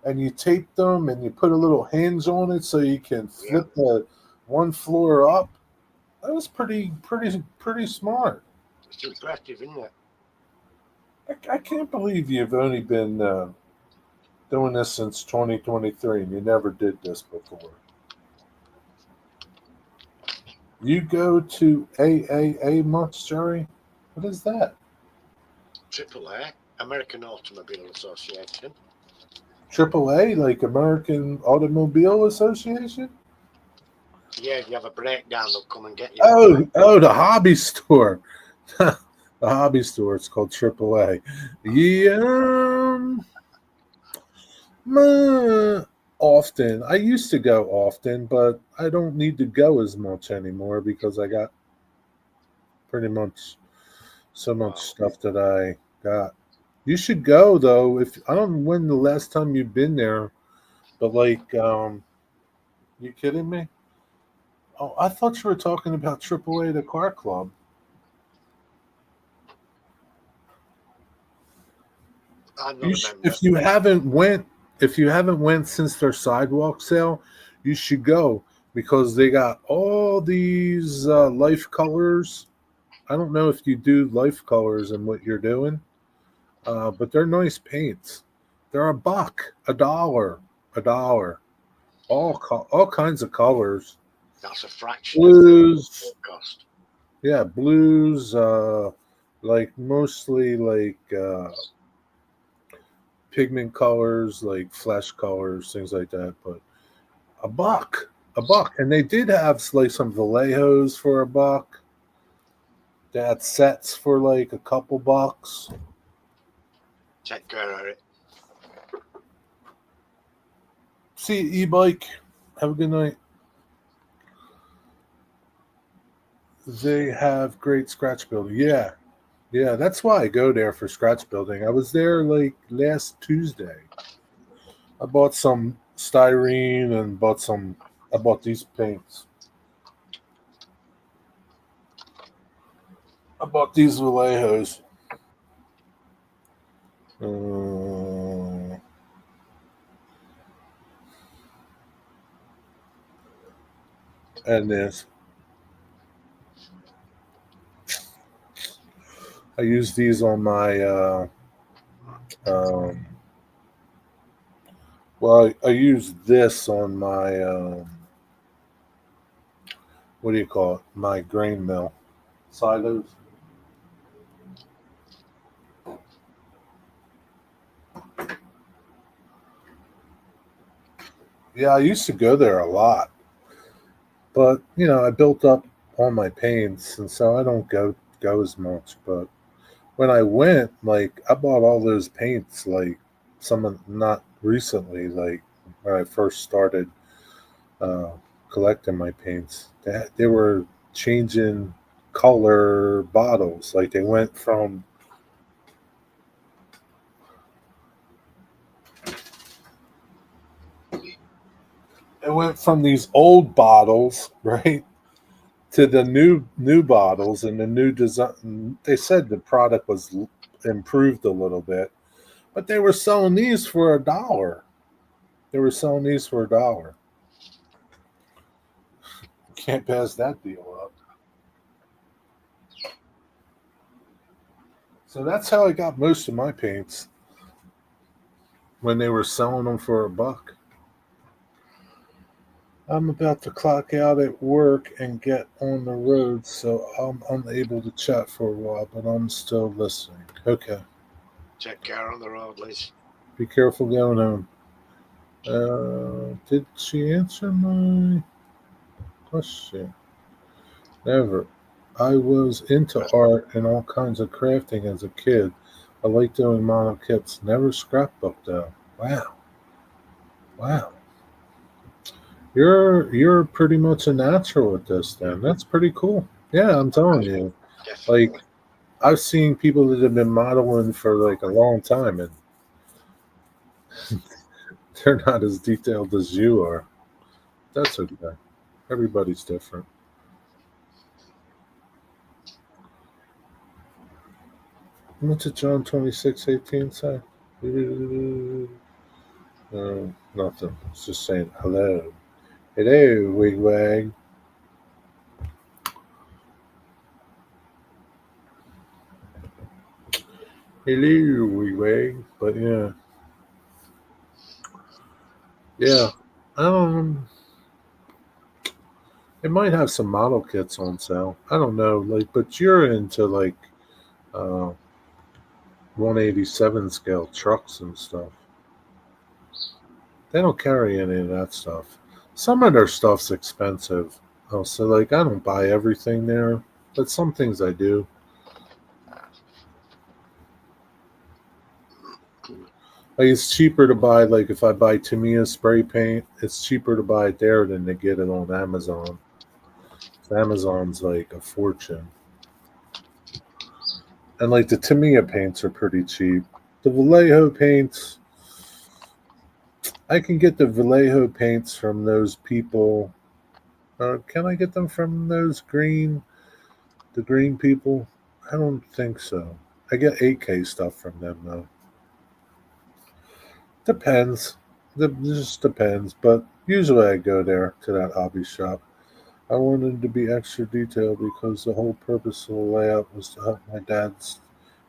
Speaker 1: and you taped them and you put a little hinge on it so you can flip the one floor up. That was pretty smart.
Speaker 2: It's impressive, isn't it?
Speaker 1: I can't believe you've only been doing this since 2023 and you never did this before. You go to AAA much, Jerry? What is that?
Speaker 2: AAA, American Automobile Association.
Speaker 1: AAA, like American Automobile Association?
Speaker 2: Yeah, if you have a breakdown, they'll come and get you.
Speaker 1: Oh, the hobby store. The hobby store. It's called AAA. Yeah. Often. I used to go often, but I don't need to go as much anymore because I got pretty much so much stuff that God. You should go though. If I don't know when the last time you've been there, but like, you kidding me? Oh, I thought you were talking about AAA the Car Club.
Speaker 2: I'm not a member.
Speaker 1: If you haven't went since their sidewalk sale, you should go because they got all these life colors. I don't know if you do life colors and what you're doing, but they're nice paints. They're $1, $1. All kinds of colors.
Speaker 2: That's a fraction of the
Speaker 1: Blues,
Speaker 2: cost.
Speaker 1: yeah, blues. Like mostly like pigment colors, like flesh colors, things like that. But $1, and they did have like some Vallejos for $1. They had sets for like a couple bucks.
Speaker 2: Take care of it.
Speaker 1: See you, e-bike. Have a good night. They have great scratch building. Yeah. Yeah, that's why I go there for scratch building. I was there like last Tuesday. I bought some styrene and I bought these paints. I bought these Vallejos. And this. I use these on my I use this on my what do you call it? My grain mill silos. Yeah, I used to go there a lot, but I built up all my paints, and so I don't go as much. But when I went, like I bought all those paints, like not recently, like when I first started uh, collecting my paints. They were changing color bottles, like it went from these old bottles, right, to the new bottles and the new design. They said the product was improved a little bit, but they were selling these for $1. They were selling these for $1. Can't pass that deal up. So that's how I got most of my paints when they were selling them for $1. I'm about to clock out at work and get on the road, so I'm unable to chat for a while, but I'm still listening. Okay.
Speaker 2: Take care on the road, Liz.
Speaker 1: Be careful going home. Did she answer my question? Never. I was into art and all kinds of crafting as a kid. I like doing model kits. Never scrapbook though. Wow. Wow. You're pretty much a natural at this then. That's pretty cool. Yeah, I'm telling you.
Speaker 2: Definitely.
Speaker 1: Like I've seen people that have been modeling for like a long time and they're not as detailed as you are. That's okay. Everybody's different. What's did John 26:18 say? Nothing. It's just saying hello. Hello, wigwag. Hello, wigwag. But yeah. Yeah. It might have some model kits on sale. I don't know. Like, but you're into like uh 187 scale trucks and stuff. They don't carry any of that stuff. Some of their stuff's expensive. Oh, so like I don't buy everything there, but some things I do. Like it's cheaper to buy like if I buy Tamiya spray paint, it's cheaper to buy it there than to get it on Amazon. Amazon's like a fortune. And like the Tamiya paints are pretty cheap. The Vallejo paints, I can get the Vallejo paints from those people. Can I get them from the green people? I don't think so. I get 8K stuff from them though. Depends. It just depends. But usually I go there to that hobby shop. I wanted to be extra detailed because the whole purpose of the layout was to help my dad's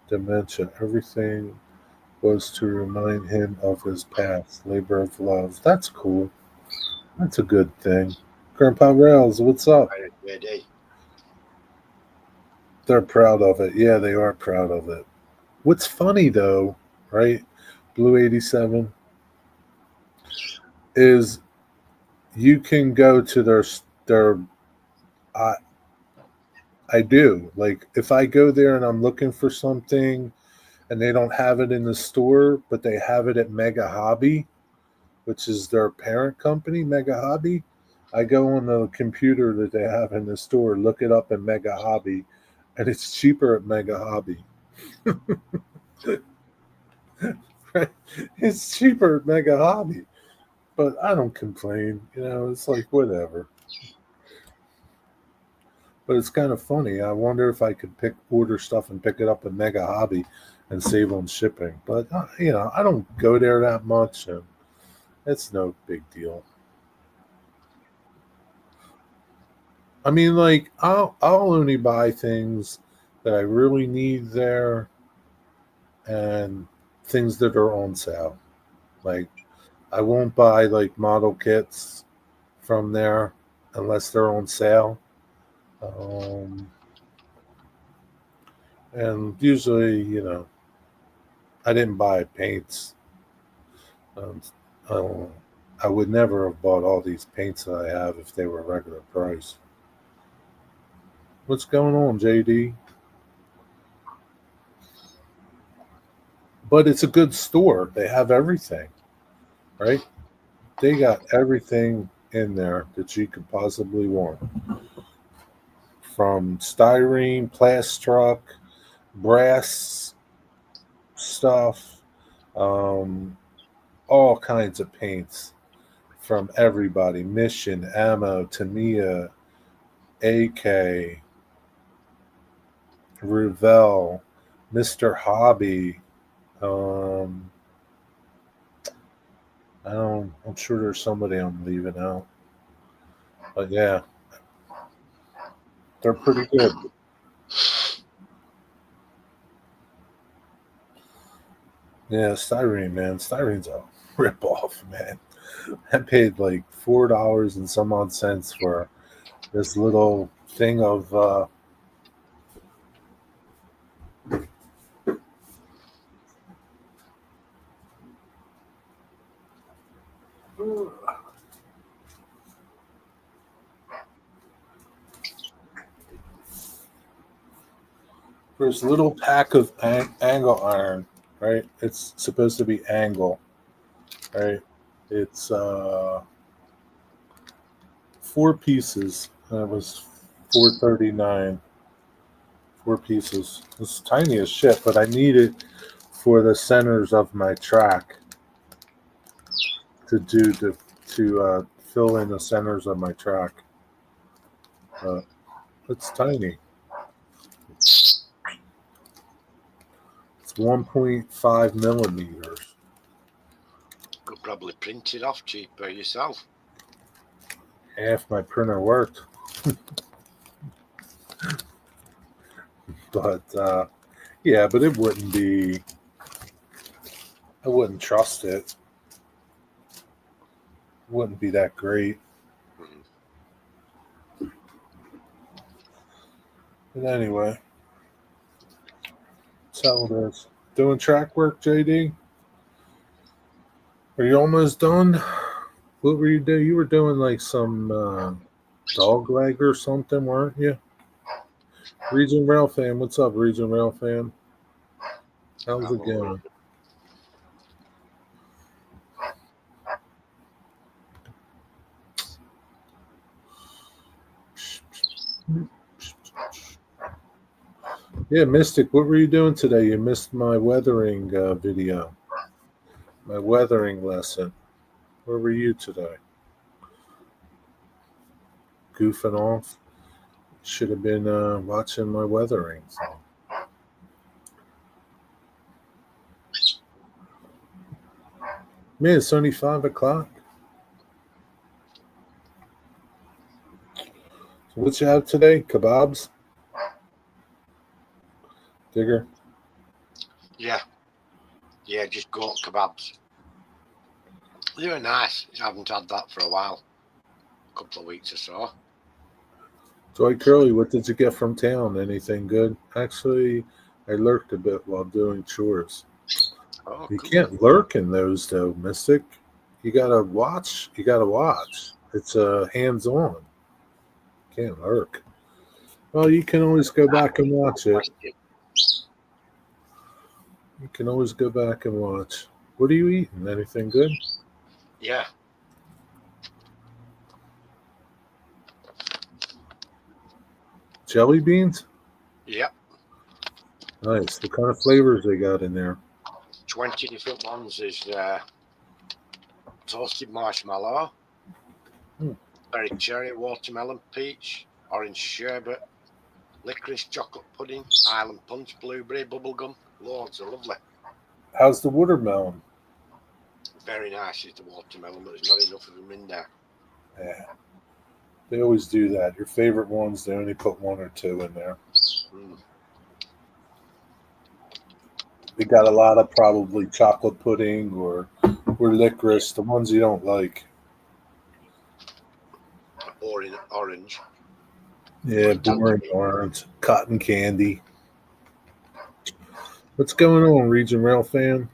Speaker 1: dementia. Everything was to remind him of his past labor of love. That's cool. That's a good thing. Grandpa Rails, what's up?
Speaker 2: Very JD.
Speaker 1: They're proud of it. Yeah, they are proud of it. What's funny though, right? Blue 87 is you can go to their I I do. Like if I go there and I'm looking for something and they don't have it in the store, but they have it at Mega Hobby, which is their parent company, Mega Hobby. I go on the computer that they have in the store, look it up in Mega Hobby, and it's cheaper at Mega Hobby. Right? It's cheaper at Mega Hobby, but I don't complain. It's like whatever. But it's kind of funny. I wonder if I could order stuff and pick it up at Mega Hobby and save on shipping. But I don't go there that much, and it's no big deal. I mean, like I'll only buy things that I really need there, and things that are on sale. Like I won't buy like model kits from there unless they're on sale. Um, and usually, I didn't buy paints. Um, um, I would never have bought all these paints that I have if they were regular price. What's going on, JD? But it's a good store. They have everything, right? They got everything in there that you could possibly want, from styrene, plastruck, brass stuff, um, all kinds of paints from everybody. Mission, Ammo, Tamiya, AK, Revell, Mr. Hobby. Um, I'm sure there's somebody I'm leaving out, but yeah, they're pretty good. Yeah, styrene, man. Styrene's a rip off, man. I paid like $4 and some odd cents for this little thing of for this little pack of angle iron, right? It's supposed to be angle, right? It's 4 pieces. And it was 439. 4 pieces. It's tiny as shit, but I need it for the centers of my track to do to fill in the centers of my track. It's tiny. It's 1.5 millimeters.
Speaker 2: Could probably print it off cheaper yourself.
Speaker 1: Half my printer worked, but yeah, but it wouldn't be. I wouldn't trust it. It wouldn't be that great. But anyway, that's how it is. Doing track work, JD? Are you almost done? What were you doing? You were doing like some dog leg or something, weren't you? Region Rail fan, what's up, Region Rail fan? How's it going? Yeah, Mystic, what were you doing today? You missed my weathering video, my weathering lesson. Where were you today? Goofing off? Should have been watching my weathering. Man, it's only 5 o'clock. So what you have today? Kebabs? Digger?
Speaker 2: Yeah, yeah, just goat kebabs. They were nice. I haven't had that for a while, a couple of weeks or so.
Speaker 1: Dwight Curley, what did you get from town? Anything good? Actually, I lurked a bit while doing chores.
Speaker 2: Oh,
Speaker 1: You
Speaker 2: cool.
Speaker 1: can't lurk in those though, Mystic. You gotta watch. You gotta watch. It's hands on. Can't lurk. Well, you can always go back and watch it. You can always go back and watch. What are you eating? Anything good?
Speaker 2: Yeah,
Speaker 1: Jelly beans?
Speaker 2: yep.
Speaker 1: Nice. What kind of flavors they got in there?
Speaker 2: 20 different ones. Is toasted marshmallow,
Speaker 1: Hmm.
Speaker 2: berry cherry, watermelon, peach, orange sherbet, licorice, chocolate pudding, island punch, blueberry, bubblegum. Loads are lovely.
Speaker 1: How's the watermelon?
Speaker 2: Very nice is the watermelon, but there's not enough of them in there.
Speaker 1: Yeah. They always do that. Your favorite ones, they only put one or two in there.
Speaker 2: Mm.
Speaker 1: They got a lot of probably chocolate pudding or licorice, the ones you don't like.
Speaker 2: Orange.
Speaker 1: Yeah, boring orange, cotton candy. What's going on, Region Rail fan?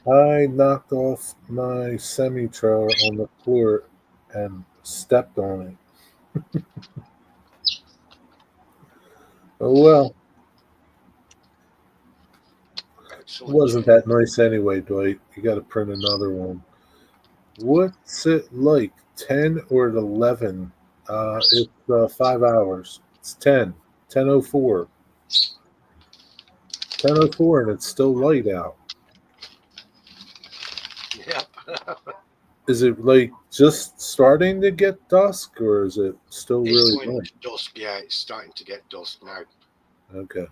Speaker 1: I knocked off my semi trailer on the floor and stepped on it. Oh well, it
Speaker 2: Excellent.
Speaker 1: wasn't that nice anyway, Dwight. You got to print another one. What's it like? 10 or 11? It's 5 hours. It's 10. 10:04. 10:04, and it's still light out.
Speaker 2: Yep.
Speaker 1: Is it like just starting to get dusk, or is it still
Speaker 2: It's
Speaker 1: really
Speaker 2: going
Speaker 1: light?
Speaker 2: to dusk. Yeah, it's starting to get dusk now.
Speaker 1: Okay.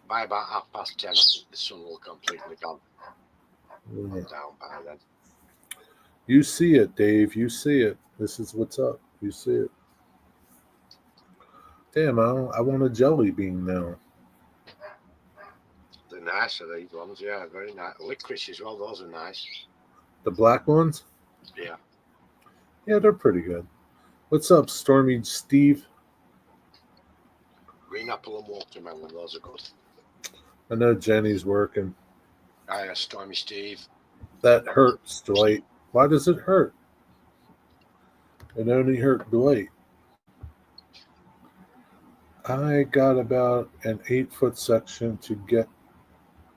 Speaker 2: By about 10:30, I think the sun will completely gone
Speaker 1: Yeah.
Speaker 2: down by then.
Speaker 1: You see it, Dave. You see it. This is what's up. You see it. Damn, I want a jelly bean now.
Speaker 2: They're nice, are these ones? Yeah, very nice. Licorice as well. Those are nice.
Speaker 1: The black ones?
Speaker 2: Yeah.
Speaker 1: Yeah, they're pretty good. What's up, Stormy Steve?
Speaker 2: Green apple and watermelon. Those are good.
Speaker 1: I know Jenny's working.
Speaker 2: Stormy Steve.
Speaker 1: That hurts, Dwight. Why does it hurt? It only hurt Dwight. I got about an 8 foot section to get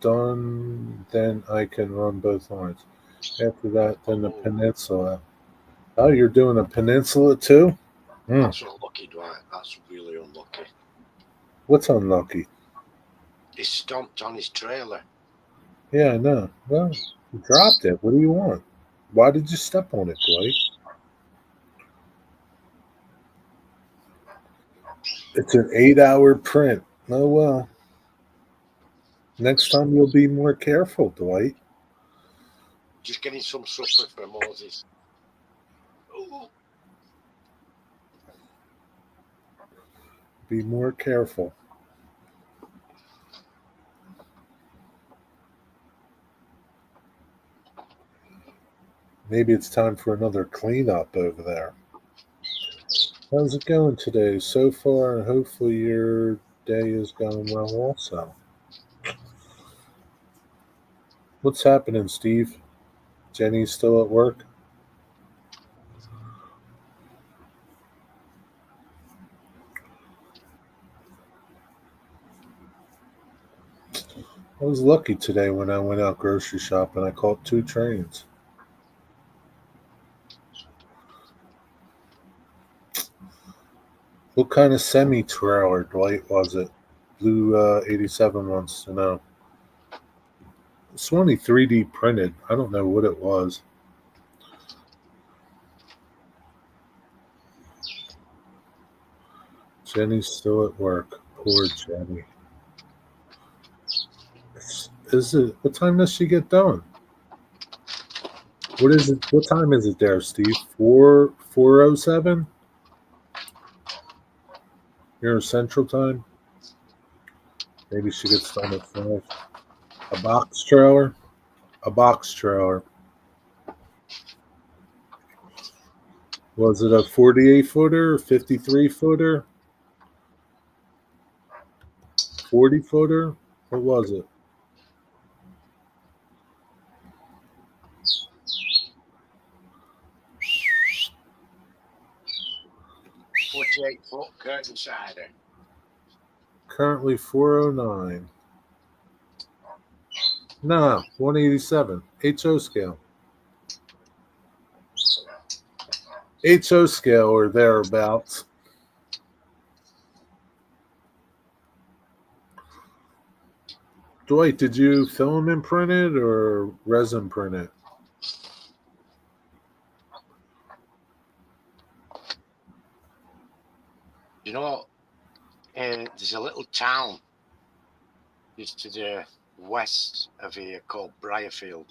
Speaker 1: done, then I can run both lines. After that, then the peninsula. Oh, you're doing a peninsula too?
Speaker 2: That's unlucky, Dwight. That's really unlucky.
Speaker 1: What's unlucky?
Speaker 2: He stomped on his trailer.
Speaker 1: Yeah, I know. Well, you dropped it. What do you want? Why did you step on it, Dwight? It's an 8 hour print. Oh, well. Next time you'll be more careful, Dwight.
Speaker 2: Just getting some supper for Moses. Ooh.
Speaker 1: Be more careful. Maybe it's time for another cleanup over there. How's it going today so far? Hopefully your day is going well also. What's happening, Steve? Jenny's still at work? I was lucky today when I went out grocery shopping. I caught 2 trains. What kind of semi trailer, Dwight, was it? Blue 87 wants to know. It's only 3D printed. I don't know what it was. Jenny's still at work. Poor Jenny. Is it? What time does she get done? What is it? What time is it there, Steve? 4:07. Here Central Time. Maybe she gets done at 5. A box trailer. A box trailer. Was it a 48 footer, 53 footer, 40 footer? What was it?
Speaker 2: 48-foot curtain sider.
Speaker 1: Currently 409. No, 187. HO scale. HO scale or thereabouts. Dwight, did you film and print it or resin print it?
Speaker 2: You know, there's a little town just to the west of here called Briarfield,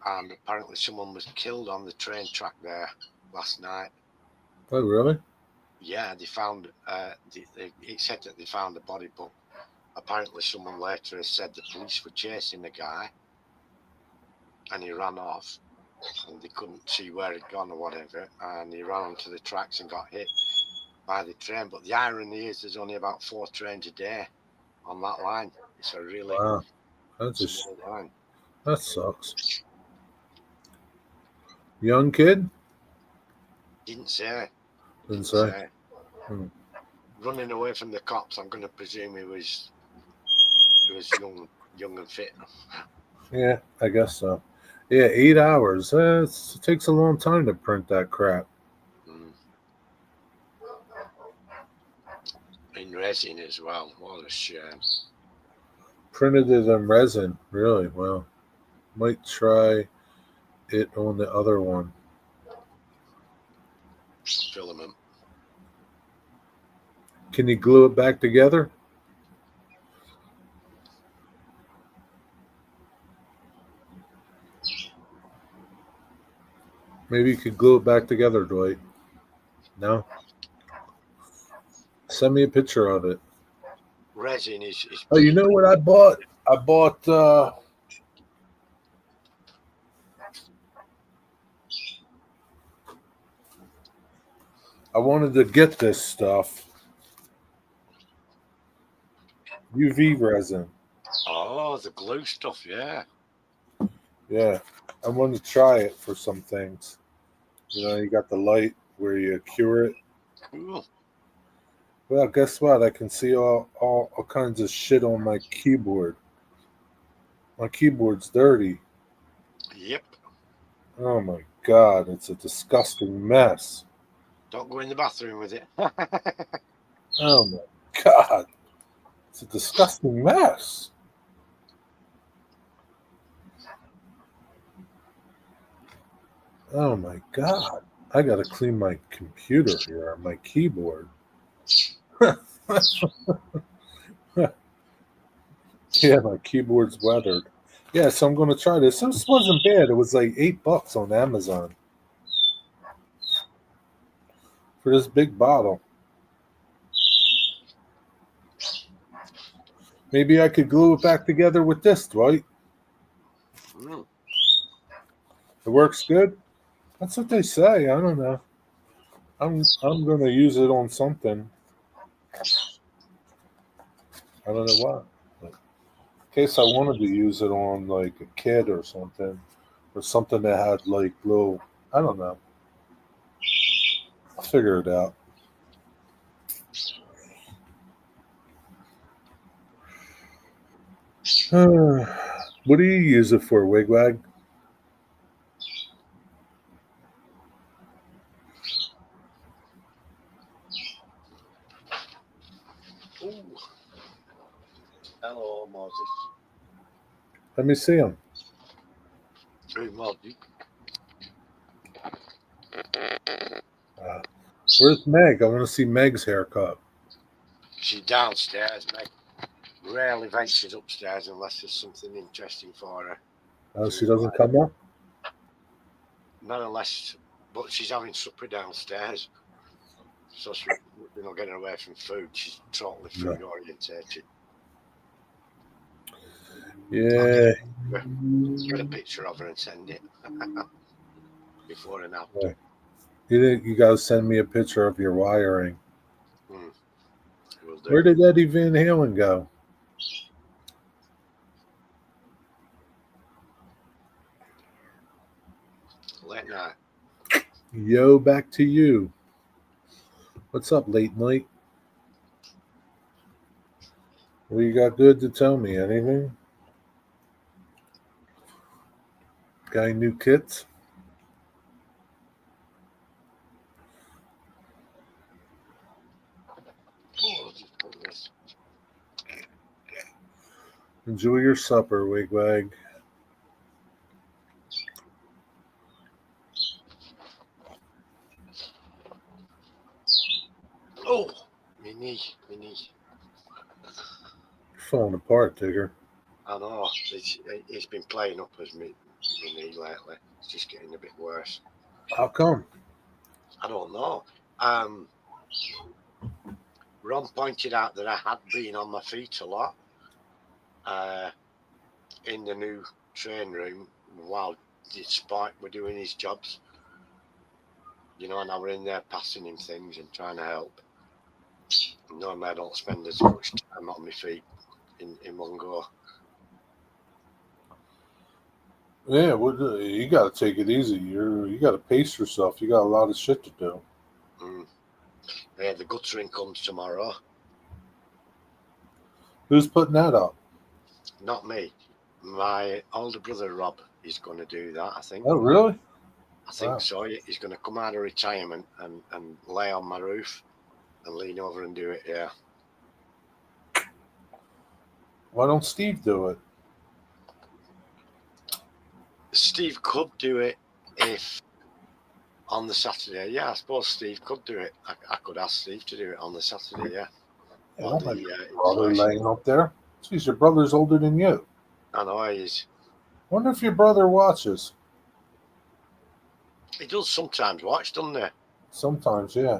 Speaker 2: and apparently someone was killed on the train track there last night.
Speaker 1: Oh, really?
Speaker 2: Yeah, they found. It said that they found the body, but apparently someone later has said the police were chasing the guy, and he ran off, and they couldn't see where he'd gone or whatever, and he ran onto the tracks and got hit by the train. But the irony is, there's only about 4 trains a day on that line. It's a really
Speaker 1: Wow. That's
Speaker 2: small line.
Speaker 1: that sucks. Young kid?
Speaker 2: Didn't say.
Speaker 1: Didn't say.
Speaker 2: Running away from the cops, I'm going to presume he was young and fit.
Speaker 1: Yeah, I guess so. Yeah, 8 hours. It takes a long time to print that crap.
Speaker 2: In resin as well. What a shame.
Speaker 1: Printed it in resin. Really? Well, might try it on the other one.
Speaker 2: Filament.
Speaker 1: Can you glue it back together? Maybe you could glue it back together, Dwight. No? Send me a picture of it.
Speaker 2: Resin is
Speaker 1: Oh, you know what I bought? I bought I wanted to get this stuff. UV resin.
Speaker 2: Oh, the glue stuff, yeah.
Speaker 1: Yeah. I want to try it for some things. You know, you got the light where you cure it.
Speaker 2: Cool.
Speaker 1: Well, guess what? I can see all kinds of shit on my keyboard. My keyboard's dirty.
Speaker 2: Yep.
Speaker 1: Oh my god, it's a disgusting mess.
Speaker 2: Don't go in the bathroom with it.
Speaker 1: Oh my god. It's a disgusting mess. Oh my god. I gotta clean my computer here, my keyboard. Yeah, my keyboard's weathered. Yeah, so I'm gonna try this. This wasn't bad. It was like $8 on Amazon for this big bottle. Maybe I could glue it back together with this, Dwight. It works good. That's what they say. I don't know. I'm gonna use it on something. I don't know what. But in case I wanted to use it on like a kid or something that had like little. I don't know. I'll figure it out. What do you use it for, Wigwag?
Speaker 2: Ooh. Hello, Moses.
Speaker 1: Let me see him.
Speaker 2: Very well, Duke.
Speaker 1: Where's Meg? I want to see Meg's haircut.
Speaker 2: She's downstairs, Meg. Rarely ventures upstairs unless there's something interesting for her.
Speaker 1: Oh, she doesn't come up?
Speaker 2: Not unless, but she's having supper downstairs. So we're not getting away from food. She's totally food orientated.
Speaker 1: Yeah.
Speaker 2: Get a picture of her and send it before and after.
Speaker 1: Right. You got to send me a picture of your wiring.
Speaker 2: Will do.
Speaker 1: Where did Eddie Van Halen go?
Speaker 2: Late night.
Speaker 1: Yo, back to you. What's up, late night? What you got good to tell me? Anything? Got any new kits?
Speaker 2: Oh, just put this.
Speaker 1: Enjoy your supper, Wigwag.
Speaker 2: Oh, my knee.
Speaker 1: You're falling apart, Tigger.
Speaker 2: I know. It's been playing up as me knee lately. It's just getting a bit worse.
Speaker 1: How come?
Speaker 2: I don't know. Ron pointed out that I had been on my feet a lot in the new train room while Spike were doing his jobs. You know, and I were in there passing him things and trying to help. Normally I don't spend as much time on my feet in one go.
Speaker 1: Yeah, well, you got to take it easy. You got to pace yourself. You got a lot of shit to do.
Speaker 2: Yeah, the guttering comes tomorrow.
Speaker 1: Who's putting that up?
Speaker 2: Not me. My older brother Rob is going to do that, I think.
Speaker 1: Oh, really?
Speaker 2: I think
Speaker 1: Wow.
Speaker 2: so. He's going to come out of retirement and lay on my roof and lean over and do it, yeah.
Speaker 1: Why don't Steve do it?
Speaker 2: Steve could do it if on the Saturday. Yeah, I suppose Steve could do it. I could ask Steve to do it on the Saturday, yeah.
Speaker 1: Yeah,
Speaker 2: Or
Speaker 1: don't
Speaker 2: the,
Speaker 1: let your brother laying up there. Jeez, your brother's older than you.
Speaker 2: I know he is.
Speaker 1: Wonder if your brother watches.
Speaker 2: He does sometimes watch, doesn't he?
Speaker 1: Sometimes, yeah.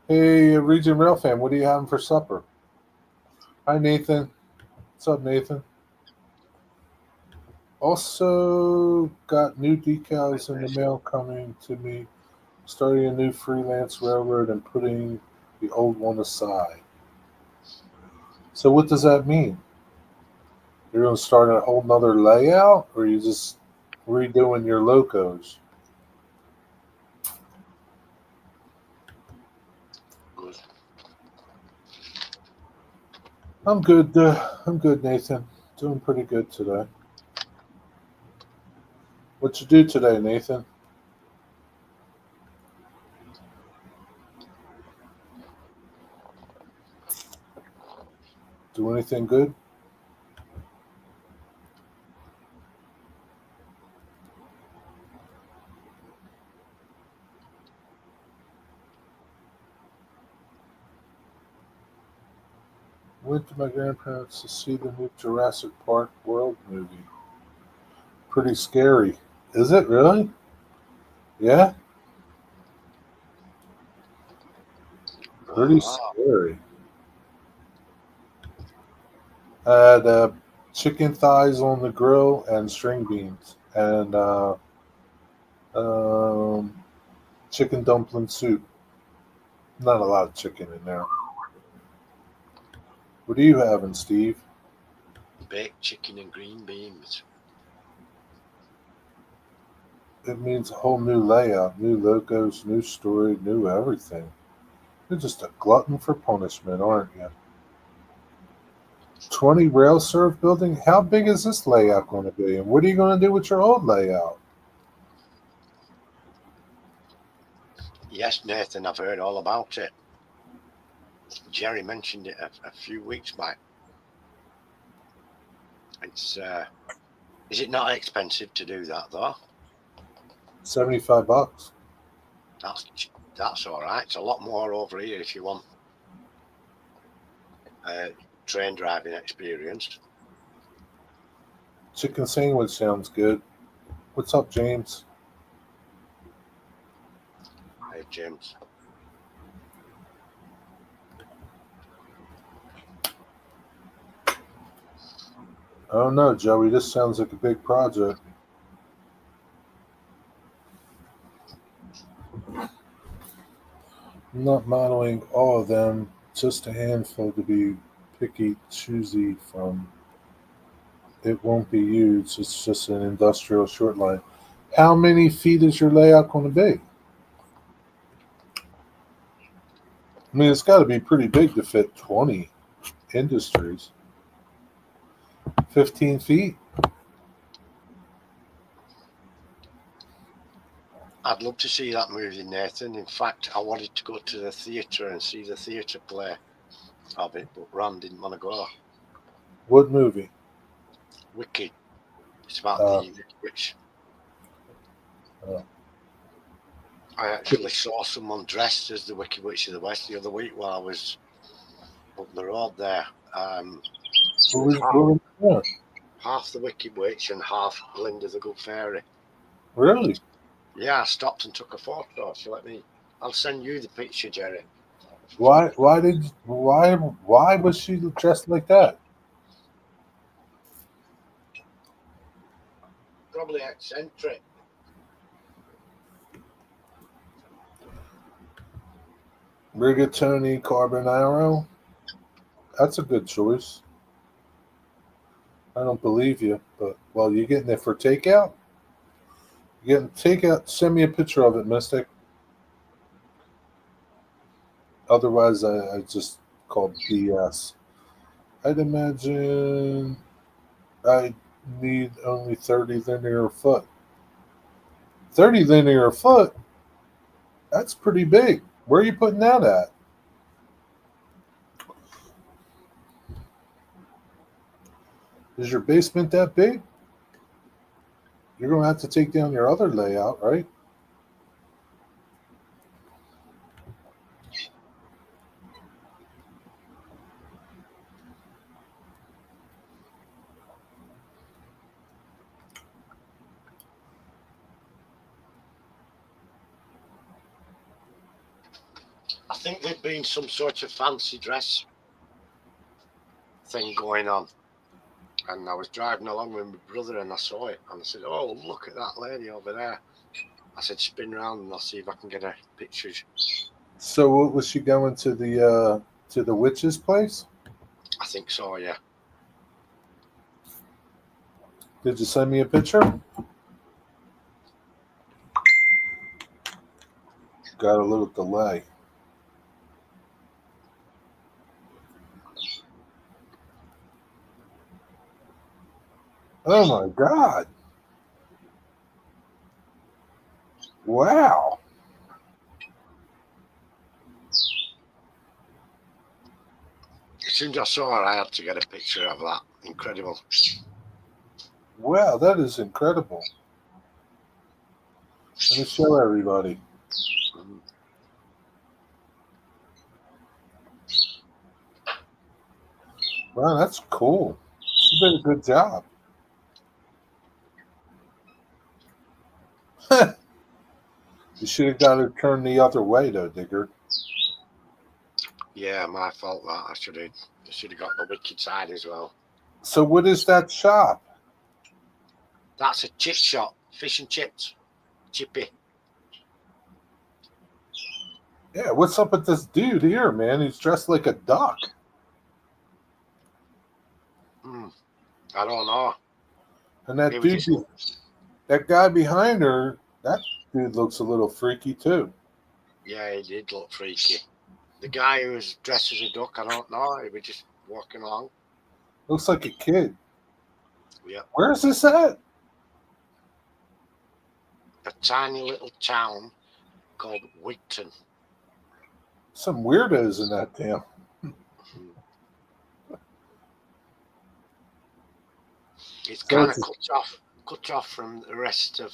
Speaker 1: Hey, Region Rail fan, what are you having for supper? Hi, Nathan. What's up, Nathan? Also, got new decals in the mail coming to me. Starting a new freelance railroad and putting the old one aside. So, what does that mean? You're going to start a whole nother layout, or are you just redoing your locos?
Speaker 2: Good.
Speaker 1: I'm good. I'm good, Nathan. Doing pretty good today. What you do today, Nathan? Do anything good? Went to my grandparents to see the new Jurassic Park World movie. Pretty scary. Is it really? Yeah? Pretty scary. Had chicken thighs on the grill and string beans and chicken dumpling soup. Not a lot of chicken in there. What are you having, Steve?
Speaker 2: Baked chicken and green beans.
Speaker 1: It means a whole new layout, new logos, new story, new everything. You're just a glutton for punishment, aren't you? 20 rail serve building? How big is this layout going to be? And what are you going to do with your old layout?
Speaker 2: Yes, Nathan, I've heard all about it. Jerry mentioned it a few weeks back. It's is it not expensive to do that though?
Speaker 1: $75.
Speaker 2: That's all right. It's a lot more over here if you want train driving experience.
Speaker 1: Chicken sandwich sounds good. What's up, James?
Speaker 2: Hey, James.
Speaker 1: I don't know, Joey. This sounds like a big project. I'm not modeling all of them, just a handful to be picky, choosy from. It won't be huge. It's just an industrial short line. How many feet is your layout going to be? I mean, it's got to be pretty big to fit 20 industries. 15 feet?
Speaker 2: I'd love to see that movie, Nathan. In fact, I wanted to go to the theatre and see the theatre play of it, but Ron didn't want to go.
Speaker 1: What movie?
Speaker 2: Wicked. It's about
Speaker 1: Uh,
Speaker 2: the witch.
Speaker 1: uh,
Speaker 2: I actually saw someone dressed as the Wicked Witch of the West the other week while I was up the road there. She was half the Wicked Witch and half Glinda the Good Fairy.
Speaker 1: Really?
Speaker 2: Yeah, I stopped and took a photo. She let me. I'll send you the picture, Jerry.
Speaker 1: Why was she dressed like that?
Speaker 2: Probably eccentric.
Speaker 1: Rigatoni Carbonaro? That's a good choice. I don't believe you, but well, you getting it for takeout? You getting takeout? Send me a picture of it, Mystic. Otherwise, I just call BS. I'd imagine I need only 30 linear foot. 30 linear foot? That's pretty big. Where are you putting that at? Is your basement that big? You're going to have to take down your other layout, right?
Speaker 2: I think there'd been some sort of fancy dress thing going on. And I was driving along with my brother and I saw it. And I said, "Oh, look at that lady over there." I said, "Spin round and I'll see if I can get her pictures."
Speaker 1: So, what was she going to the witch's place?
Speaker 2: I think so, yeah.
Speaker 1: Did you send me a picture? Got a little delay. Oh my God. Wow.
Speaker 2: As soon as I saw her, I had to get a picture of that. Incredible.
Speaker 1: Wow, that is incredible. Let me show everybody. Wow, that's cool. She did a good job. You should have got her turned the other way, though, Digger.
Speaker 2: Yeah, my fault that. I should have got the wicked side as well.
Speaker 1: So, what is that shop?
Speaker 2: That's a chip shop. Fish and chips. Chippy.
Speaker 1: Yeah, what's up with this dude here, man? He's dressed like a duck.
Speaker 2: I don't know.
Speaker 1: And that
Speaker 2: Maybe
Speaker 1: dude, that guy behind her, that dude looks a little freaky, too.
Speaker 2: Yeah, he did look freaky. The guy who was dressed as a duck, I don't know. He was just walking along.
Speaker 1: Looks like a kid.
Speaker 2: Yeah.
Speaker 1: Where's this at?
Speaker 2: A tiny little town called Wigton.
Speaker 1: Some weirdos in that town.
Speaker 2: It's
Speaker 1: So
Speaker 2: kind of cut off from the rest of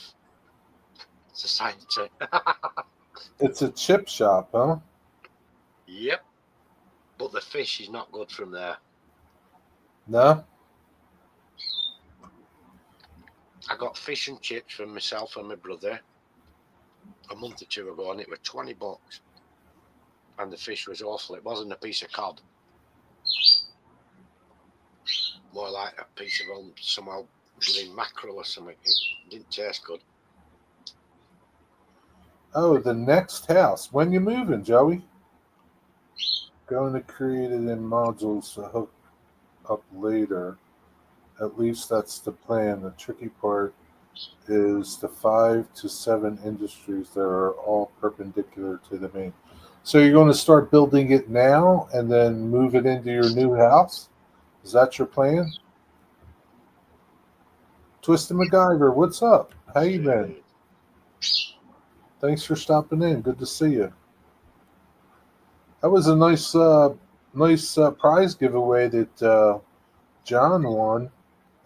Speaker 2: society.
Speaker 1: it's a chip shop, huh?
Speaker 2: Yep. But the fish is not good from there.
Speaker 1: No?
Speaker 2: I got fish and chips from myself and my brother a month or two ago, and it was $20. And the fish was awful. It wasn't a piece of cod. More like a piece of some old green mackerel or something. It didn't taste good.
Speaker 1: Oh, the next house. When you moving, Joey? Going to create it in modules to hook up later. At least that's the plan. The tricky part is the 5 to 7 industries that are all perpendicular to the main. So you're going to start building it now and then move it into your new house? Is that your plan? Twisted MacGyver, what's up? How you been? Thanks for stopping in. Good to see you. That was a nice prize giveaway that John won.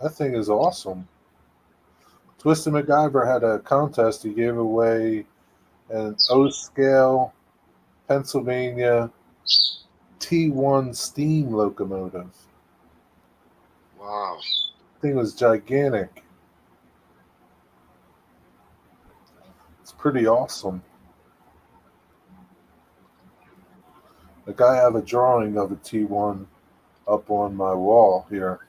Speaker 1: That thing is awesome. Twisted MacGyver had a contest. He gave away an O scale Pennsylvania T1 steam locomotive.
Speaker 2: Wow.
Speaker 1: Thing was gigantic. It's pretty awesome. Like I have a drawing of a T1 up on my wall here.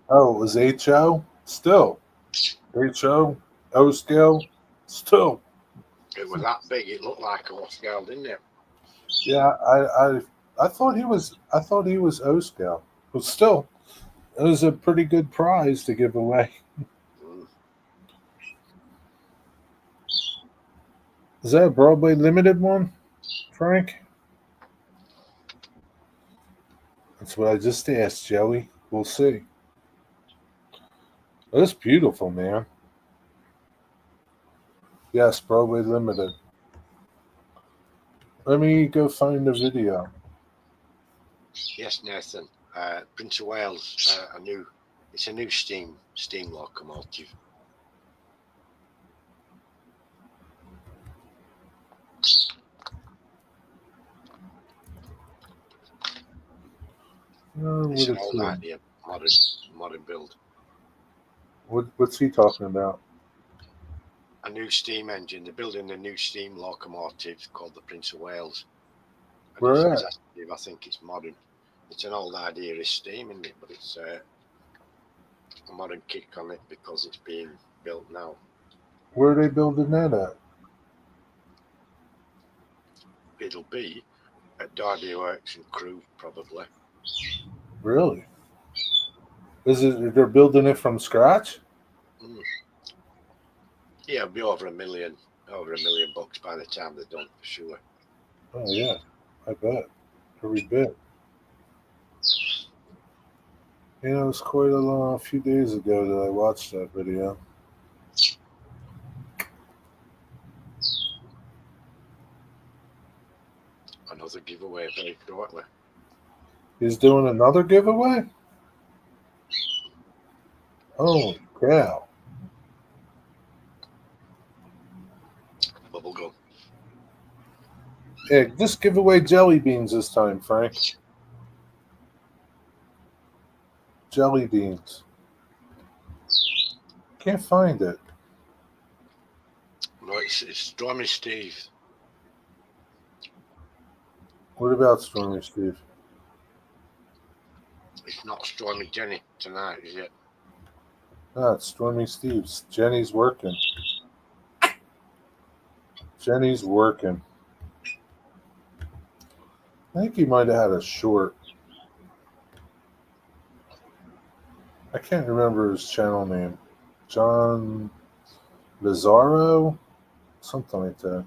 Speaker 1: Oh, it was HO? Still. HO? O scale? Still.
Speaker 2: It was that big. It looked like a scale, didn't it?
Speaker 1: Yeah, I thought he was O scale. But still, it was a pretty good prize to give away.
Speaker 2: Mm.
Speaker 1: Is that a Broadway Limited one, Frank? That's what I just asked, Joey. We'll see. That's beautiful, man. Yes, Broadway Limited. Let me go find the video.
Speaker 2: Yes, Nathan. Prince of Wales, it's a new steam locomotive. It's an old idea, modern build.
Speaker 1: What's he talking about?
Speaker 2: A new steam engine. They're building a new steam locomotive called the Prince of Wales. And
Speaker 1: Where
Speaker 2: it's
Speaker 1: at?
Speaker 2: I think it's modern. It's an old idea is steam, isn't it? But it's a modern kick on it because it's being built now.
Speaker 1: Where are they building that at?
Speaker 2: It'll be at Derby Works and Crewe, probably.
Speaker 1: Really? Is it? They're building it from scratch?
Speaker 2: Mm. Yeah, it'll be over $1 million bucks by the time they're done, for sure.
Speaker 1: Oh yeah, I bet. Every bit. You know, it was quite a few days ago that I watched that video.
Speaker 2: Another giveaway very shortly.
Speaker 1: He's doing another giveaway? Holy cow.
Speaker 2: Bubblegum.
Speaker 1: Yeah, just give away jelly beans this time, Frank. Jelly beans. Can't find it.
Speaker 2: No, it's Stormy Steve.
Speaker 1: What about Stormy Steve?
Speaker 2: It's not Stormy Jenny tonight, is it?
Speaker 1: Ah, it's Stormy Steve's. Jenny's working. Jenny's working. I think he might have had a short. I can't remember his channel name. John Bizarro? Something like that.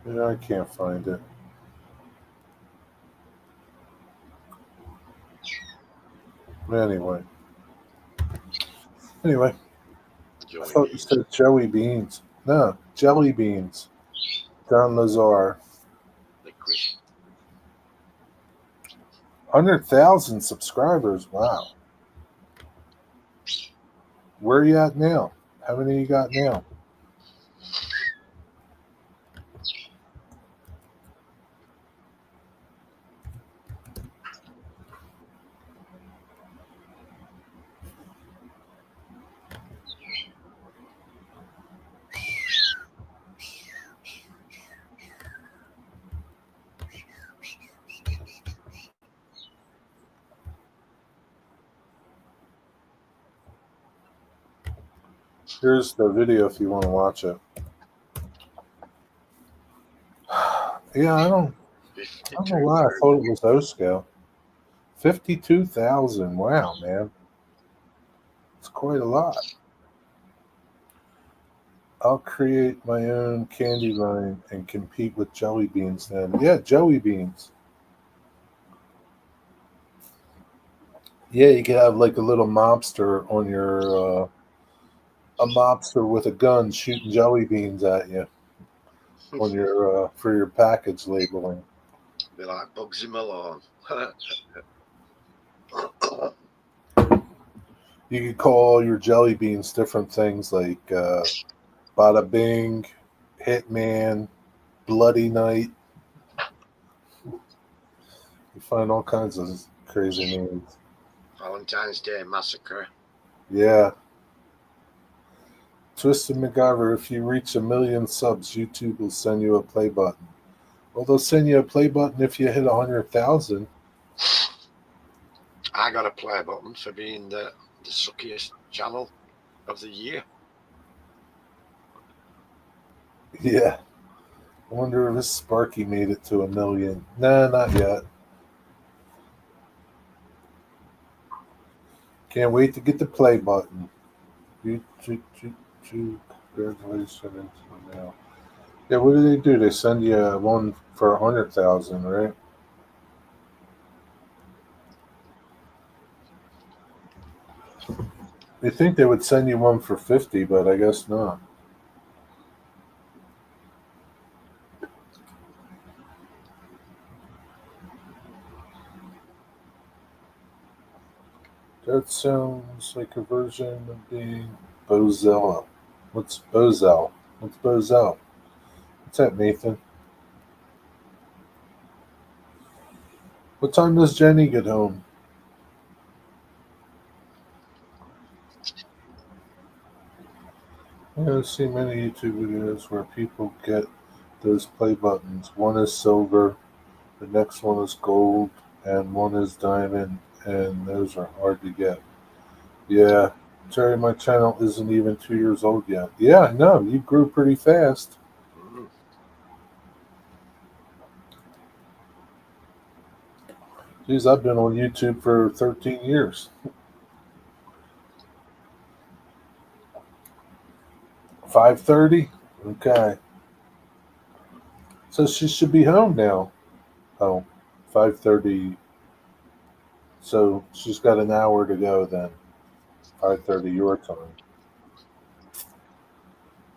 Speaker 1: Yeah, I can't find it. Anyway, I
Speaker 2: Joey
Speaker 1: thought you
Speaker 2: Beans.
Speaker 1: said Joey Beans. No, Jelly Beans. Don Lazar.
Speaker 2: Licorice.
Speaker 1: 100,000 subscribers. Wow. Where are you at now? How many you got now? Here's the video if you want to watch it. Yeah, I don't know why I thought it was O-Scale. 52,000. Wow, man. It's quite a lot. I'll create my own candy line and compete with Jelly Beans then. Yeah, Jelly Beans. Yeah, you could have like a little mobster on your, a mobster with a gun shooting jelly beans at you on your, for your package labeling.
Speaker 2: Be like Bugsy Malone.
Speaker 1: You could call your jelly beans different things like Bada Bing, Hitman, Bloody Night. You find all kinds of crazy names.
Speaker 2: Valentine's Day Massacre.
Speaker 1: Yeah. Twisted MacGyver, if you reach 1 million subs, YouTube will send you a play button. Well, they'll send you a play button if you hit 100,000.
Speaker 2: I got a play button for being the suckiest channel of the year.
Speaker 1: Yeah. I wonder if Sparky made it to 1 million. Nah, not yet. Can't wait to get the play button. Congratulations now. Yeah, what do? They send you one for 100,000, right? They think they would send you one for 50, but I guess not. That sounds like a version of being Bozella. What's Bozell? What's Bozell? What's that, Nathan? What time does Jenny get home? I don't see many YouTube videos where people get those play buttons. One is silver, the next one is gold, and one is diamond, and those are hard to get. Yeah, Terry, my channel isn't even 2 years old yet. Yeah, I know. You grew pretty fast. Geez, I've been on YouTube for 13 years. 5:30? Okay. So she should be home now. Oh, 5:30. So she's got an hour to go then. 5:30 your time.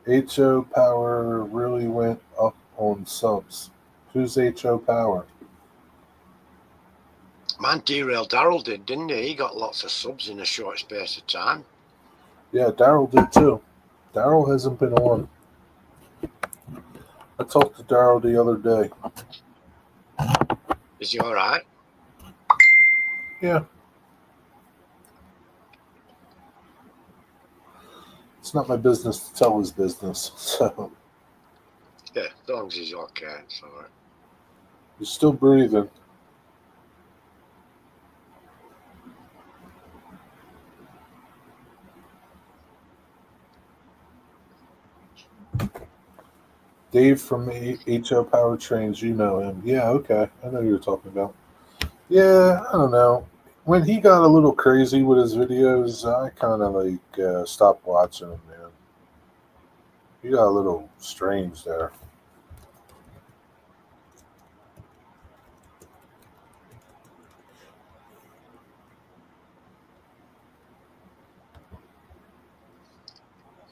Speaker 1: HO Power really went up on subs. Who's HO Power?
Speaker 2: Man, Derail Daryl did, didn't he? He got lots of subs in a short space of time.
Speaker 1: Yeah, Daryl did too. Daryl hasn't been on. I talked to Daryl the other day.
Speaker 2: Is he all right?
Speaker 1: Yeah. It's not my business to tell his business. So
Speaker 2: Yeah, as long as he's okay, it's all right.
Speaker 1: he's still breathing. Dave from HO Power Trains, you know him. Yeah, okay. I know who you're talking about. Yeah, I don't know. When he got a little crazy with his videos, I kind of like stopped watching him, man. He got a little strange there.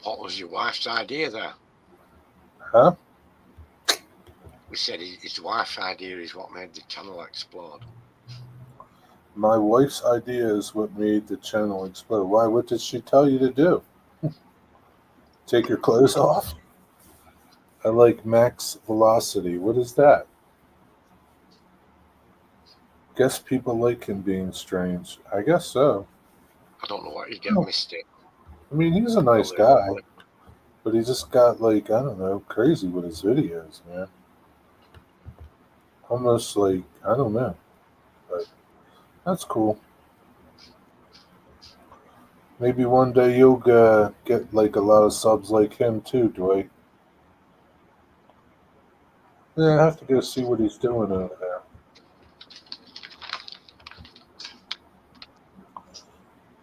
Speaker 2: What was your wife's idea there?
Speaker 1: Huh?
Speaker 2: We said his wife's idea is what made the channel explode.
Speaker 1: My wife's idea is what made the channel explode. Why? What did she tell you to do? Take your clothes off? I like max velocity. What is that? Guess people like him being strange. I guess so.
Speaker 2: I don't know what you get
Speaker 1: Oh,
Speaker 2: missed it.
Speaker 1: I mean, he's a nice guy, but he just got like, I don't know, crazy with his videos, man. Almost like, I don't know, but that's cool. Maybe one day you'll get like a lot of subs like him too, Dwight. Yeah, I have to go see what he's doing over there.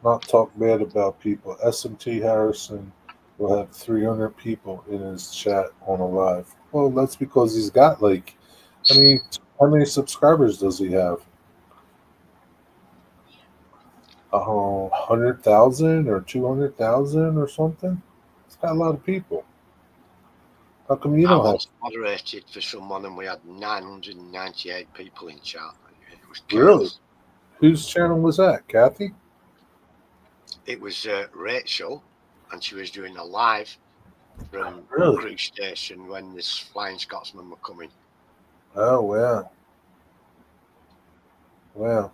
Speaker 1: Not talk bad about people. SMT Harrison will have 300 people in his chat on a live. Well, that's because he's got like, how many subscribers does he have? 100,000 or 200,000 or something? It's got a lot of people. How come you
Speaker 2: I
Speaker 1: don't have?
Speaker 2: once moderated for someone and we had 998 people in chat. It was chaos.
Speaker 1: Really? Whose channel was that? Kathy?
Speaker 2: It was Rachel, and she was doing a live from
Speaker 1: Really?
Speaker 2: Cruise Station when this Flying Scotsman were coming.
Speaker 1: Oh, wow. Wow.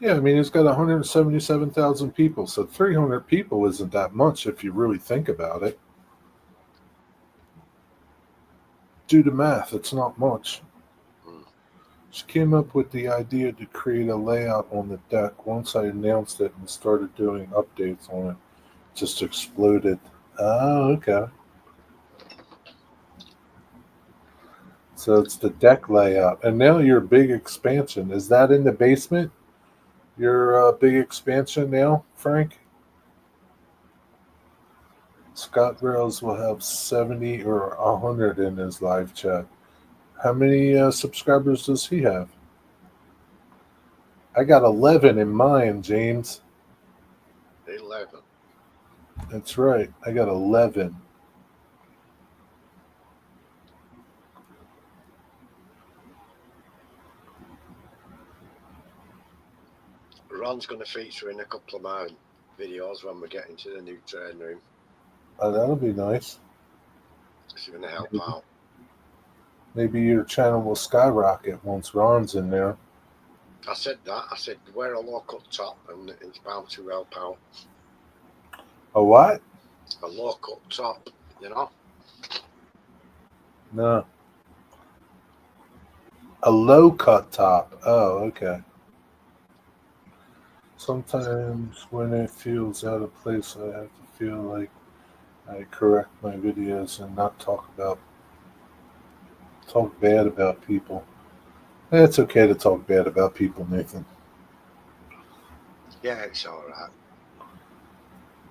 Speaker 1: Yeah, I mean, it's got 177,000 people, so 300 people isn't that much if you really think about it. Do the math, it's not much. She came up with the idea to create a layout on the deck. Once I announced it and started doing updates on it, just exploded. Oh, okay. So it's the deck layout. And now your big expansion. Is that in the basement? Your big expansion now, Frank? Scott Rails will have 70 or 100 in his live chat. How many subscribers does he have? I got 11 in mine, James.
Speaker 2: 11.
Speaker 1: That's right. I got 11.
Speaker 2: Ron's going to feature in a couple of my videos when we get into the new training room.
Speaker 1: Oh, that'll be nice.
Speaker 2: He's going to help out.
Speaker 1: Maybe your channel will skyrocket once Ron's in there.
Speaker 2: I said that. I said wear a low-cut top and it's bound to help out.
Speaker 1: A what?
Speaker 2: A low-cut top, you know?
Speaker 1: No. A low cut top. Oh, okay. Sometimes when it feels out of place, I have to feel like I correct my videos and not talk bad about people. It's okay to talk bad about people, Nathan.
Speaker 2: Yeah, it's all right.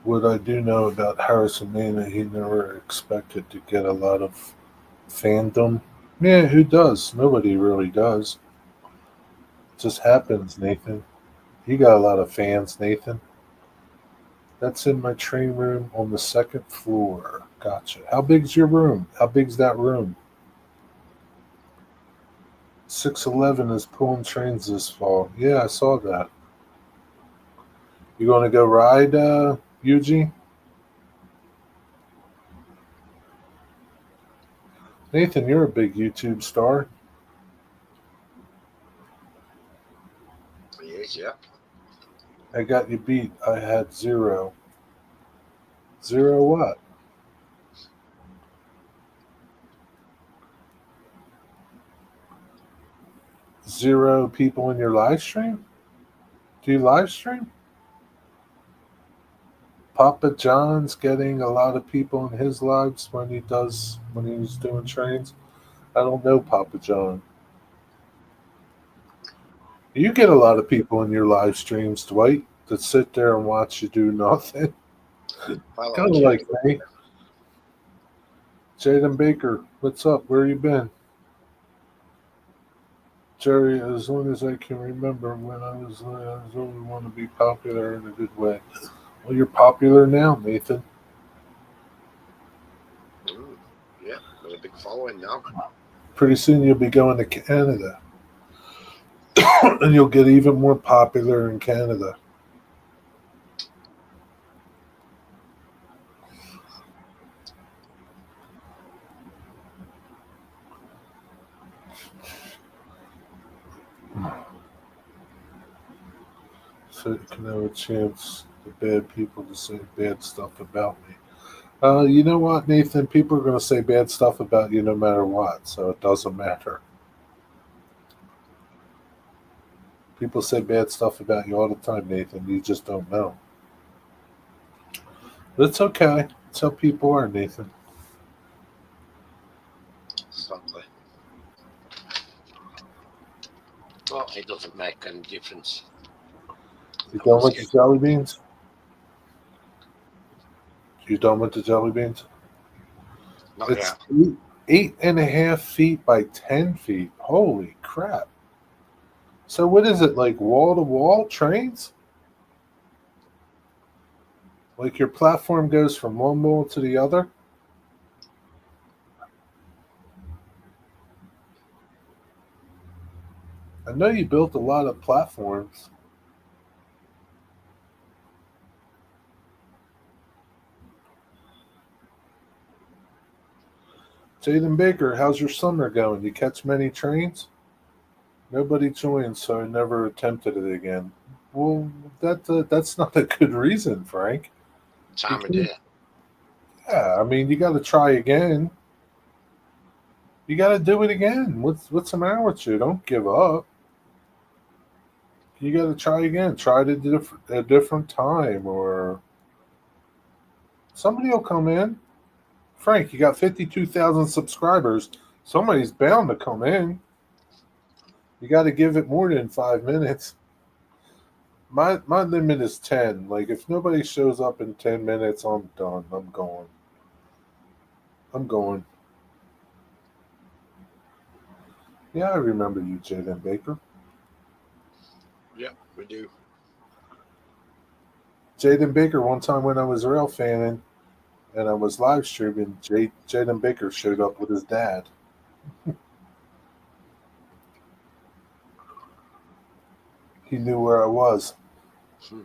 Speaker 1: What I do know about Harrison Mena, he never expected to get a lot of fandom. Yeah, who does? Nobody really does. It just happens, Nathan. You got a lot of fans, Nathan. That's in my train room on the second floor. Gotcha. How big's your room? How big's that room? 611 is pulling trains this fall. Yeah, I saw that. You going to go ride, Yuji? Nathan, you're a big YouTube star.
Speaker 2: He is, yeah.
Speaker 1: I got you beat. I had 0. 0 what? Zero people in your live stream? Do you live stream? Papa John's getting a lot of people in his lives when he's doing trains. I don't know Papa John. You get a lot of people in your live streams, Dwight, that sit there and watch you do nothing.
Speaker 2: Well,
Speaker 1: Kind of like me. Jaden Baker, what's up? Where you been? Jerry, as long as I can remember when I was only want to be popular in a good way. Well, you're popular now, Nathan.
Speaker 2: Yeah, with a big following now.
Speaker 1: Pretty soon you'll be going to Canada, and you'll get even more popular in Canada. So you can have a chance, the bad people, to say bad stuff about me. You know what, Nathan? People are going to say bad stuff about you no matter what, so it doesn't matter. People say bad stuff about you all the time, Nathan. You just don't know. But it's okay. It's how people are, Nathan.
Speaker 2: Sadly. Well, it doesn't make any difference.
Speaker 1: You done with the jelly beans? You done with the jelly beans?
Speaker 2: Not
Speaker 1: It's
Speaker 2: yet.
Speaker 1: 8.5 feet by 10 feet. Holy crap! So what is it, like wall to wall trains? Like your platform goes from one wall to the other? I know you built a lot of platforms. Jaden Baker, how's your summer going? You catch many trains? Nobody joined, so I never attempted it again. Well, that's not a good reason, Frank. You
Speaker 2: Time of
Speaker 1: can't-
Speaker 2: day.
Speaker 1: yeah, I mean, you got to try again. You got to do it again. What's the matter with you? Don't give up. You got to try again. Try it at a different time, or somebody will come in. Frank, you got 52,000 subscribers. Somebody's bound to come in. You got to give it more than 5 minutes. My limit is 10. Like if nobody shows up in 10 minutes, I'm done. I'm going. I'm going. Yeah, I remember you, Jaden Baker.
Speaker 2: Yeah, we do.
Speaker 1: Jaden Baker. One time when I was rail fanning and I was live streaming, Jaden Baker showed up with his dad. He knew where I was.
Speaker 2: Hmm.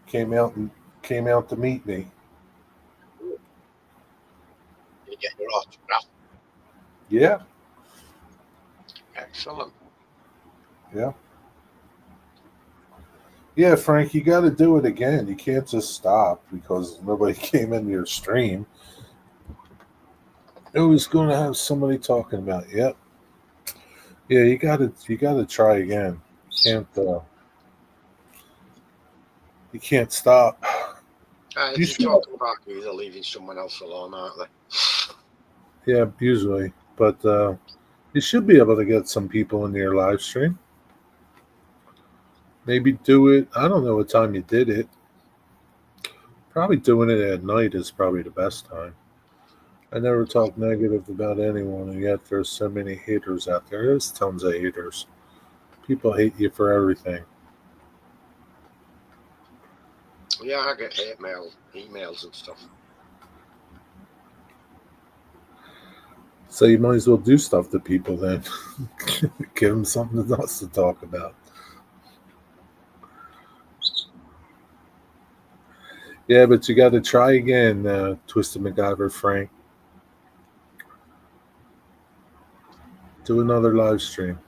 Speaker 1: Came out and came out to meet me.
Speaker 2: You get your autograph.
Speaker 1: Yeah,
Speaker 2: Excellent.
Speaker 1: yeah. Yeah, Frank, you got to do it again. You can't just stop because nobody came into your stream. Always going to have somebody talking about. It. Yep. Yeah, you got to try again. You can't stop.
Speaker 2: If
Speaker 1: You
Speaker 2: you're
Speaker 1: should.
Speaker 2: talking about you, they're leaving someone else alone, aren't they?
Speaker 1: Yeah, usually, but you should be able to get some people into your live stream. Maybe do it. I don't know what time you did it. Probably doing it at night is probably the best time. I never talk negative about anyone, and yet there's so many haters out there. There's tons of haters. People hate you for everything.
Speaker 2: Yeah, I get hate mail, emails and stuff.
Speaker 1: So you might as well do stuff to people then. Give them something else to talk about. Yeah, but you got to try again, Twisted MacGyver Frank. Do another live stream.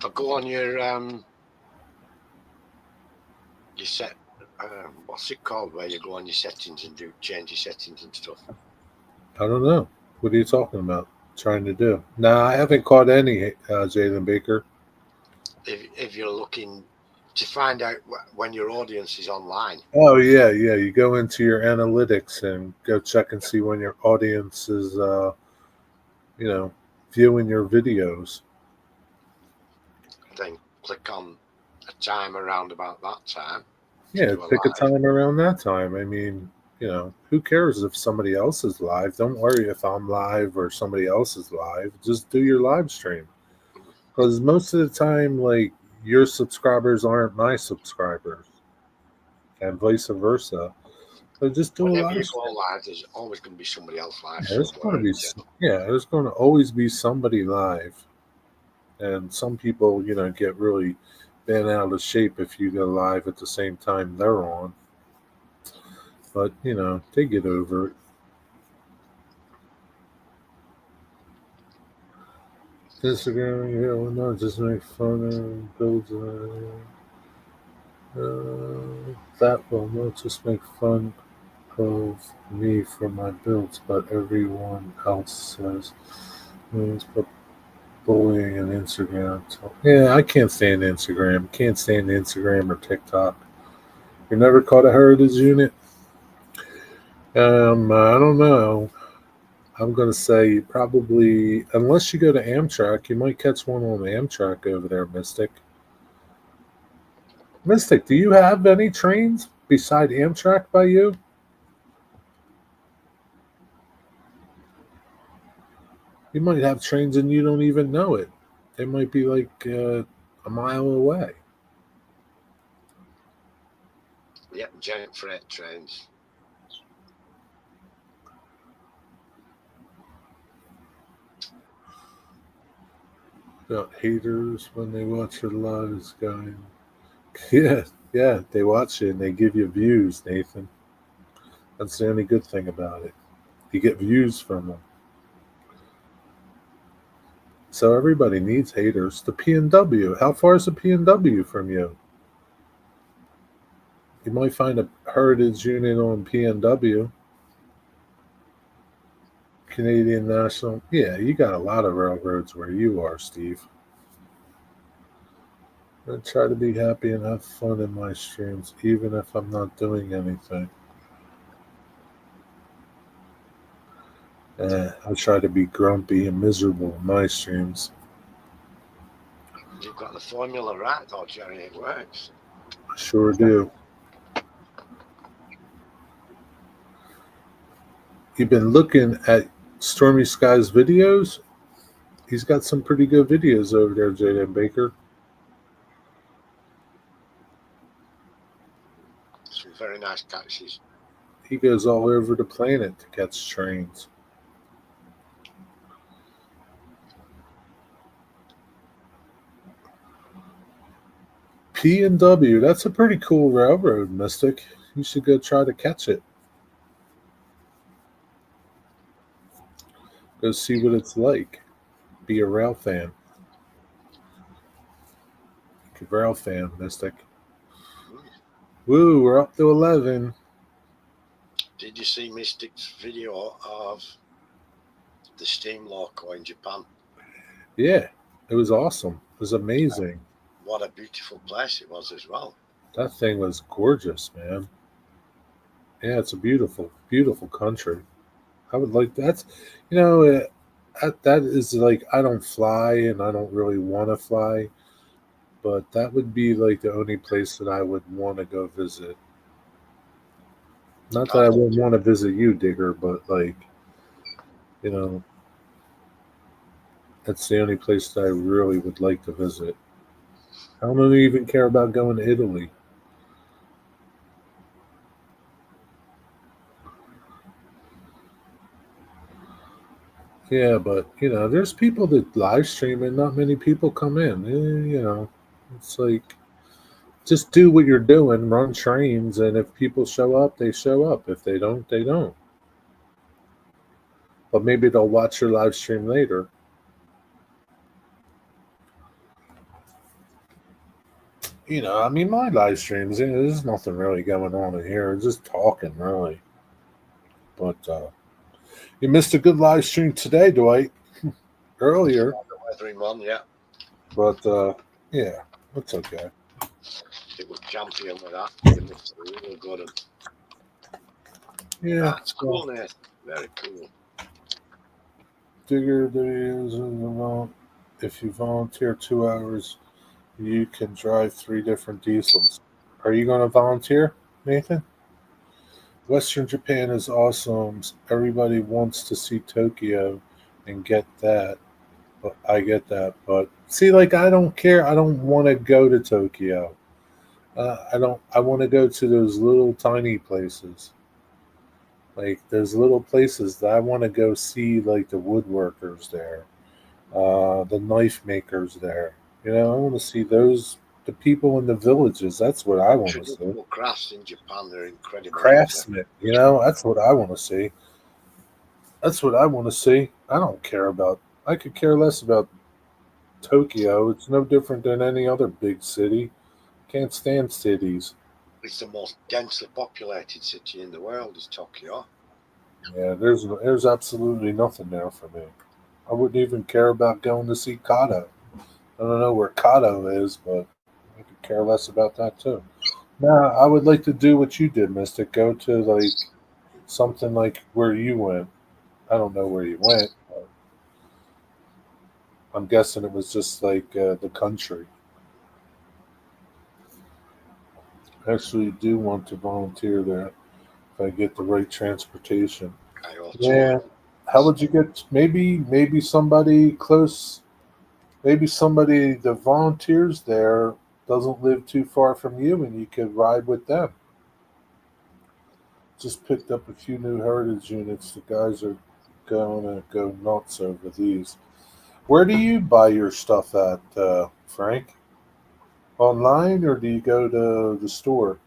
Speaker 2: I'll go on your set. What's it called? Where you go on your settings and do change your settings and stuff.
Speaker 1: I don't know. What are you talking about? Trying to do? Nah, I haven't caught any Jalen Baker.
Speaker 2: If you're looking to find out when your audience is online.
Speaker 1: Oh yeah, yeah. You go into your analytics and go check and see when your audience is, viewing your videos.
Speaker 2: Then click on a time around about that time.
Speaker 1: Yeah, pick a time around that time. I mean, who cares if somebody else is live? Don't worry if I'm live or somebody else is live. Just do your live stream. Because most of the time, like, your subscribers aren't my subscribers, and vice versa. So just do a
Speaker 2: Whenever
Speaker 1: live
Speaker 2: you go
Speaker 1: stream.
Speaker 2: live, there's always going to be somebody else live
Speaker 1: Yeah, there's going to
Speaker 2: somewhere.
Speaker 1: be there's going to always be somebody live, and some people, get really bent out of shape if you go live at the same time they're on. But they get over it. Instagram, no, just make fun of builds. That will not just make fun of me for my builds, but everyone else says but bullying and Instagram. So, yeah, I can't stand Instagram. Can't stand Instagram or TikTok. You never caught a heritage unit? I don't know. I'm gonna say probably, unless you go to Amtrak, you might catch one on Amtrak over there, Mystic. Mystic, do you have any trains beside Amtrak by you? You might have trains and you don't even know it. They might be like a mile away.
Speaker 2: Yep, giant freight trains.
Speaker 1: Got haters when they watch your lives going. Yeah, they watch it and they give you views, Nathan. That's the only good thing about it. You get views from them. So everybody needs haters. The PNW. How far is the PNW from you? You might find a heritage unit on PNW. Canadian National. Yeah, you got a lot of railroads where you are, Steve. I try to be happy and have fun in my streams, even if I'm not doing anything. I try to be grumpy and miserable in my streams.
Speaker 2: You've got the formula right, though, Jerry. It works.
Speaker 1: I sure do. You've been looking at Stormy Sky's videos? He's got some pretty good videos over there, Jaden Baker.
Speaker 2: Some very nice catches.
Speaker 1: He goes all over the planet to catch trains. P&W, that's a pretty cool railroad, Mystic. You should go try to catch it. Go see what it's like. Be a rail fan. Rail fan, Mystic. Woo, we're up to 11.
Speaker 2: Did you see Mystic's video of the steam loco in Japan?
Speaker 1: Yeah, it was awesome. It was amazing.
Speaker 2: What a beautiful place it was as well.
Speaker 1: That thing was gorgeous, man. Yeah, it's a beautiful, beautiful country. I would like that. That is like, I don't fly and I don't really want to fly, but that would be like the only place that I would want to go visit. Not that I wouldn't want to visit you, Digger, but like, that's the only place that I really would like to visit. I don't even care about going to Italy. Yeah, but there's people that live stream and not many people come in. It's like, just do what you're doing, run trains, and if people show up, they show up. If they don't, they don't. But maybe they'll watch your live stream later. My live streams, there's nothing really going on in here. It's just talking, really. But you missed a good live stream today, Dwight. Earlier.
Speaker 2: Weathering one, yeah.
Speaker 1: But yeah, that's okay.
Speaker 2: It was champion with that. It was really good.
Speaker 1: Yeah,
Speaker 2: that's cool, Nathan. Very cool.
Speaker 1: Digger, if you volunteer 2 hours, you can drive 3 different diesels. Are you going to volunteer, Nathan? Western Japan is awesome. Everybody wants to see Tokyo and get that. But I get that. But see, like, I don't care. I don't want to go to Tokyo. I don't. I want to go to those little tiny places. Like those little places that I want to go see, like the woodworkers there, the knife makers there. I want to see the people in the villages. That's what I want to see.
Speaker 2: Traditional crafts in Japan are incredible, aren't they?
Speaker 1: Craftsmen. That's what I want to see. That's what I want to see. I don't care about. I could care less about Tokyo. It's no different than any other big city. Can't stand cities.
Speaker 2: It's the most densely populated city in the world, is Tokyo.
Speaker 1: Yeah, there's absolutely nothing there for me. I wouldn't even care about going to see Kato. I don't know where Kato is, but I could care less about that too. Now, I would like to do what you did, Mystic. Go to like something like where you went. I don't know where you went. But I'm guessing it was just like the country. I actually do want to volunteer there if I get the right transportation.
Speaker 2: I ought to.
Speaker 1: Yeah. How would you get? Maybe somebody close. Maybe somebody that volunteers there doesn't live too far from you, and you could ride with them. Just picked up a few new heritage units. The guys are going to go nuts over these. Where do you buy your stuff at, Frank? Online, or do you go to the store?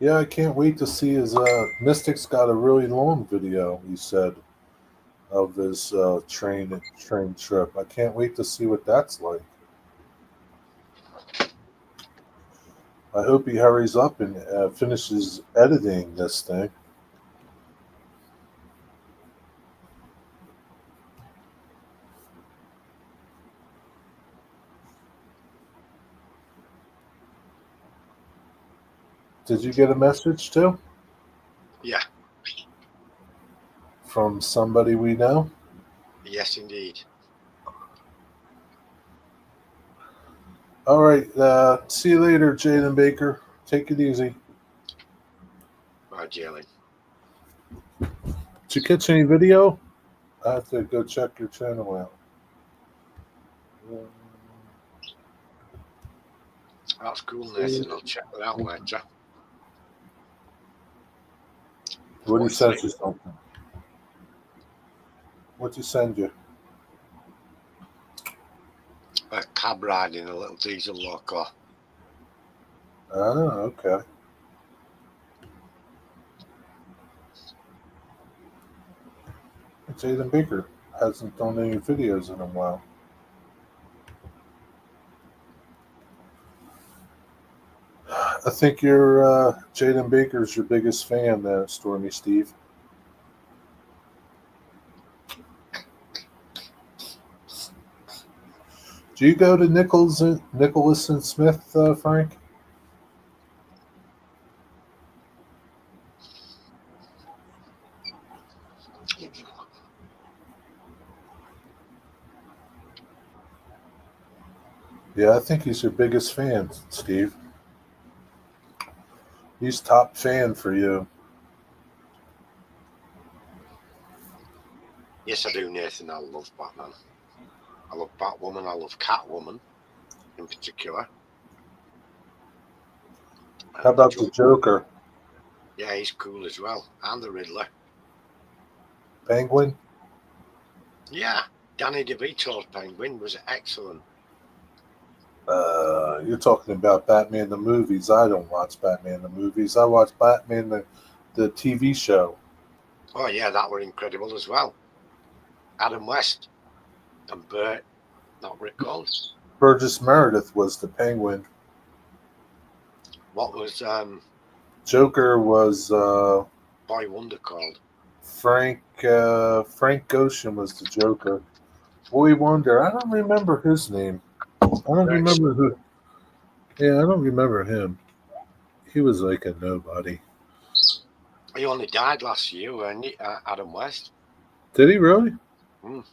Speaker 1: Yeah, I can't wait to see his. Mystic's got a really long video. He said of his train trip. I can't wait to see what that's like. I hope he hurries up and finishes editing this thing. Did you get a message too
Speaker 2: Yeah,
Speaker 1: from somebody we know?
Speaker 2: yes, indeed.
Speaker 1: All right. See you later, Jaden Baker. Take it easy.
Speaker 2: Right, Jalen.
Speaker 1: Did you catch any video? I have to go check your channel out.
Speaker 2: That's cool, Nathan. I'll check that out later.
Speaker 1: What do you
Speaker 2: What's
Speaker 1: send you
Speaker 2: it?
Speaker 1: something? What'd you send you?
Speaker 2: A cab ride in a little diesel loco.
Speaker 1: Ah, okay. Jaden Baker hasn't done any videos in a while. I think your Jaden Baker's your biggest fan, Stormy Steve. Do you go to Nicholas and Smith, Frank? Yeah, I think he's your biggest fan, Steve. He's top fan for you.
Speaker 2: Yes, I do, Nathan. I love Batman. I love Batwoman. I love Catwoman in particular.
Speaker 1: How
Speaker 2: And the
Speaker 1: about the
Speaker 2: Joker.
Speaker 1: Joker?
Speaker 2: Yeah, he's cool as well. And the Riddler.
Speaker 1: Penguin?
Speaker 2: Yeah, Danny DeVito's Penguin was excellent.
Speaker 1: You're talking about Batman the movies. I don't watch Batman the movies. I watch Batman the TV show.
Speaker 2: Oh, yeah, that were incredible as well. Adam West and Burt, not Rick Owens.
Speaker 1: Burgess Meredith was the Penguin.
Speaker 2: What was
Speaker 1: Joker was
Speaker 2: Boy Wonder called?
Speaker 1: Frank Goshen was the Joker. Boy Wonder. I don't remember his name. I don't remember who. Yeah, I don't remember him. He was like a nobody.
Speaker 2: He only died last year, weren't he? Adam West.
Speaker 1: Did he really?
Speaker 2: Mm.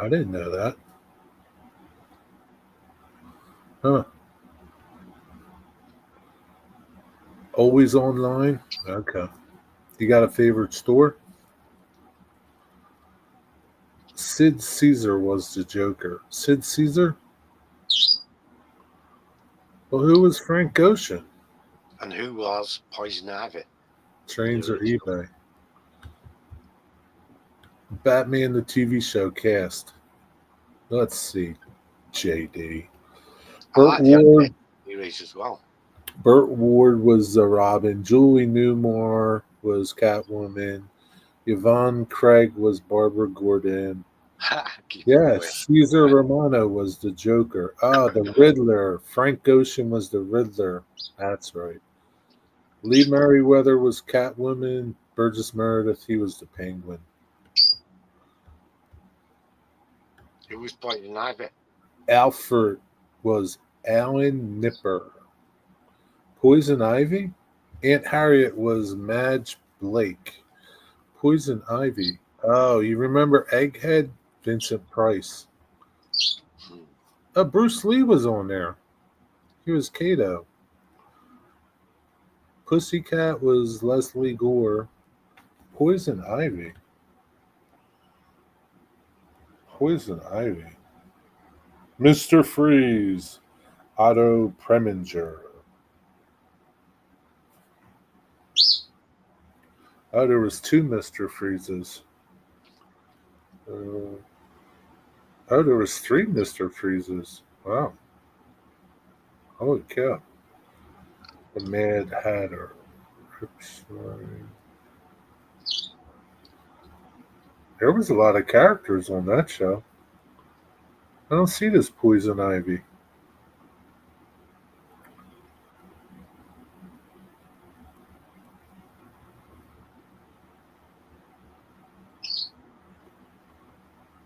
Speaker 1: I didn't know that. Huh. Always online? Okay. You got a favorite store? Sid Caesar was the Joker. Sid Caesar? Well, who was Frank Goshen?
Speaker 2: And who was Poison Ivy?
Speaker 1: Trains
Speaker 2: The
Speaker 1: or
Speaker 2: original.
Speaker 1: eBay? Batman the TV show cast. Let's see. JD.
Speaker 2: I
Speaker 1: Burt
Speaker 2: like the
Speaker 1: Ward.
Speaker 2: animated series as well.
Speaker 1: Burt Ward was the Robin. Julie Newmar was Catwoman. Yvonne Craig was Barbara Gordon.
Speaker 2: Keep it away.
Speaker 1: Yes, Caesar Romano was the Joker. Ah, the Riddler. Frank Goshen was the Riddler. That's right. Lee Merriweather was Catwoman. Burgess Meredith, he was the Penguin.
Speaker 2: Who was Poison Ivy?
Speaker 1: Alfred was Alan Nipper. Poison Ivy? Aunt Harriet was Madge Blake. Poison Ivy. Oh, you remember Egghead? Vincent Price. Bruce Lee was on there. He was Kato. Pussycat was Leslie Gore. Poison Ivy. Poison Ivy. Mr. Freeze. Otto Preminger. Oh, there was two Mr. Freezes. Oh, there was three Mr. Freezes. Wow. Holy cow. The Mad Hatter. Oops, sorry. There was a lot of characters on that show. I don't see this Poison Ivy.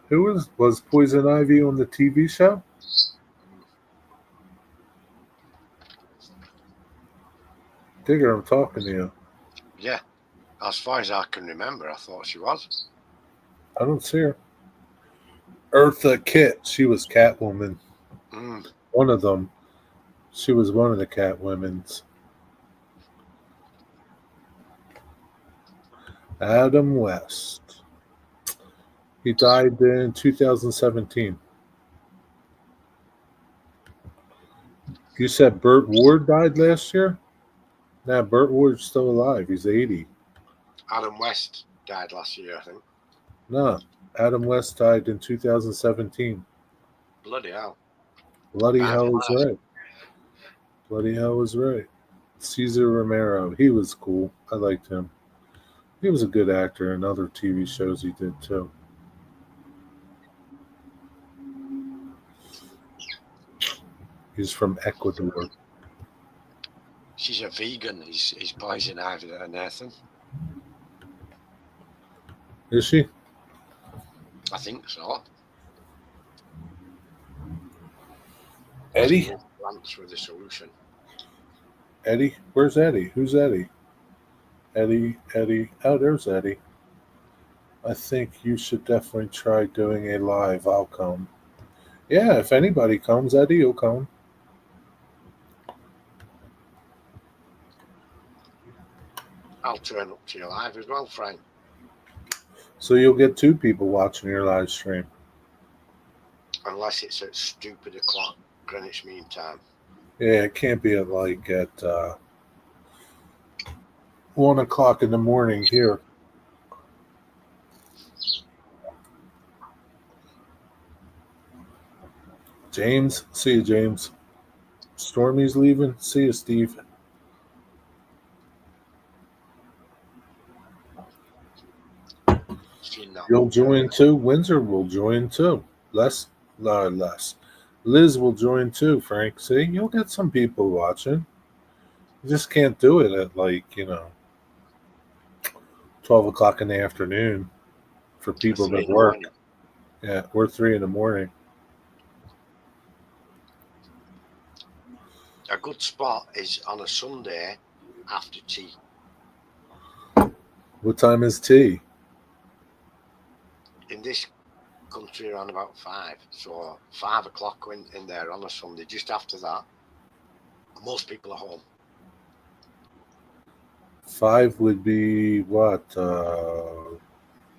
Speaker 1: Who was Poison Ivy on the TV show? Digger, I'm talking to you.
Speaker 2: Yeah, as far as I can remember, I thought she was.
Speaker 1: I don't see her. Eartha Kitt. She was Catwoman.
Speaker 2: Mm.
Speaker 1: One of them. She was one of the Catwomen's. Adam West. He died in 2017. You said Burt Ward died last year? Nah, Burt Ward's still alive. He's 80.
Speaker 2: Adam West died last year, I think.
Speaker 1: No, Adam West died in 2017.
Speaker 2: Bloody hell.
Speaker 1: Bloody
Speaker 2: Bad
Speaker 1: hell is
Speaker 2: life.
Speaker 1: right. Bloody hell was right. Cesar Romero. He was cool. I liked him. He was a good actor in other TV shows he did too. He's from Ecuador.
Speaker 2: She's a vegan. He's Poison Ivy there, Nathan.
Speaker 1: Is she?
Speaker 2: I think so.
Speaker 1: Eddie?
Speaker 2: Plants with the solution.
Speaker 1: Eddie? Where's Eddie? Who's Eddie? Eddie. Oh, there's Eddie. I think you should definitely try doing a live. I'll come. Yeah, if anybody comes, Eddie will come.
Speaker 2: I'll turn up to your live as well, Frank.
Speaker 1: So you'll get two people watching your live stream.
Speaker 2: Unless it's at stupid o'clock Greenwich Mean Time.
Speaker 1: Yeah, it can't be at 1 o'clock in the morning here. James, see you, James. Stormy's leaving. See you, Steve. You'll join too. Windsor will join too. Less. Liz will join too, Frank. See, you'll get some people watching. You just can't do it at 12 o'clock in the afternoon for people that work. Yeah, we're 3 in the morning.
Speaker 2: A good spot is on a Sunday after tea.
Speaker 1: What time is tea?
Speaker 2: In this country, around about 5. So 5 o'clock in there on a Sunday. Just after that, most people are home.
Speaker 1: 5 would be what?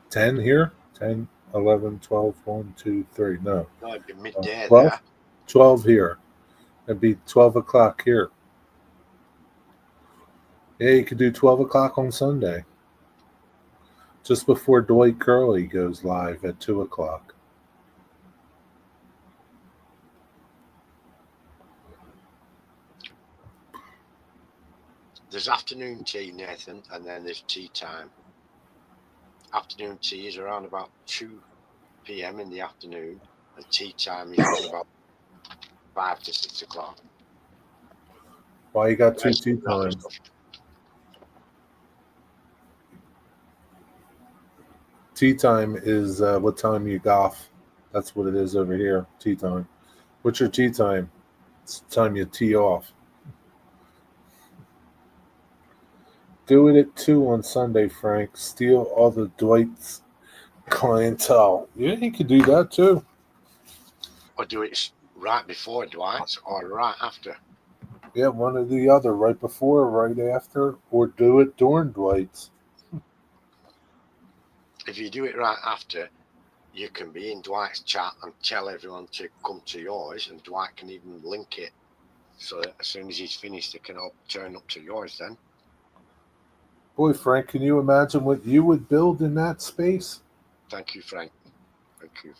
Speaker 1: 10 here? 10, 11, 12, 1, 2, 3. No.
Speaker 2: No, it'd be midday
Speaker 1: 12?
Speaker 2: there.
Speaker 1: 12 here. It'd be 12 o'clock here. Yeah, you could do 12 o'clock on Sunday. Just before Dwight Curley goes live at 2 o'clock.
Speaker 2: There's afternoon tea, Nathan, and then there's tea time. Afternoon tea is around about 2 p.m. in the afternoon, and tea time is around about 5 to 6 o'clock.
Speaker 1: Why you got two tea times? Tea time is what time you golf. That's what it is over here. Tea time. What's your tea time? It's the time you tee off. Do it at 2 on Sunday, Frank. Steal all the Dwight's clientele. Yeah, you could do that too.
Speaker 2: Or do it right before Dwight's or right after.
Speaker 1: Yeah, one or the other, right before, right after, or do it during Dwight's.
Speaker 2: If you do it right after, you can be in Dwight's chat and tell everyone to come to yours, and Dwight can even link it so that as soon as he's finished, they can all turn up to yours then.
Speaker 1: Boy, Frank, can you imagine what you would build in that space?
Speaker 2: Thank you, Frank. Thank you.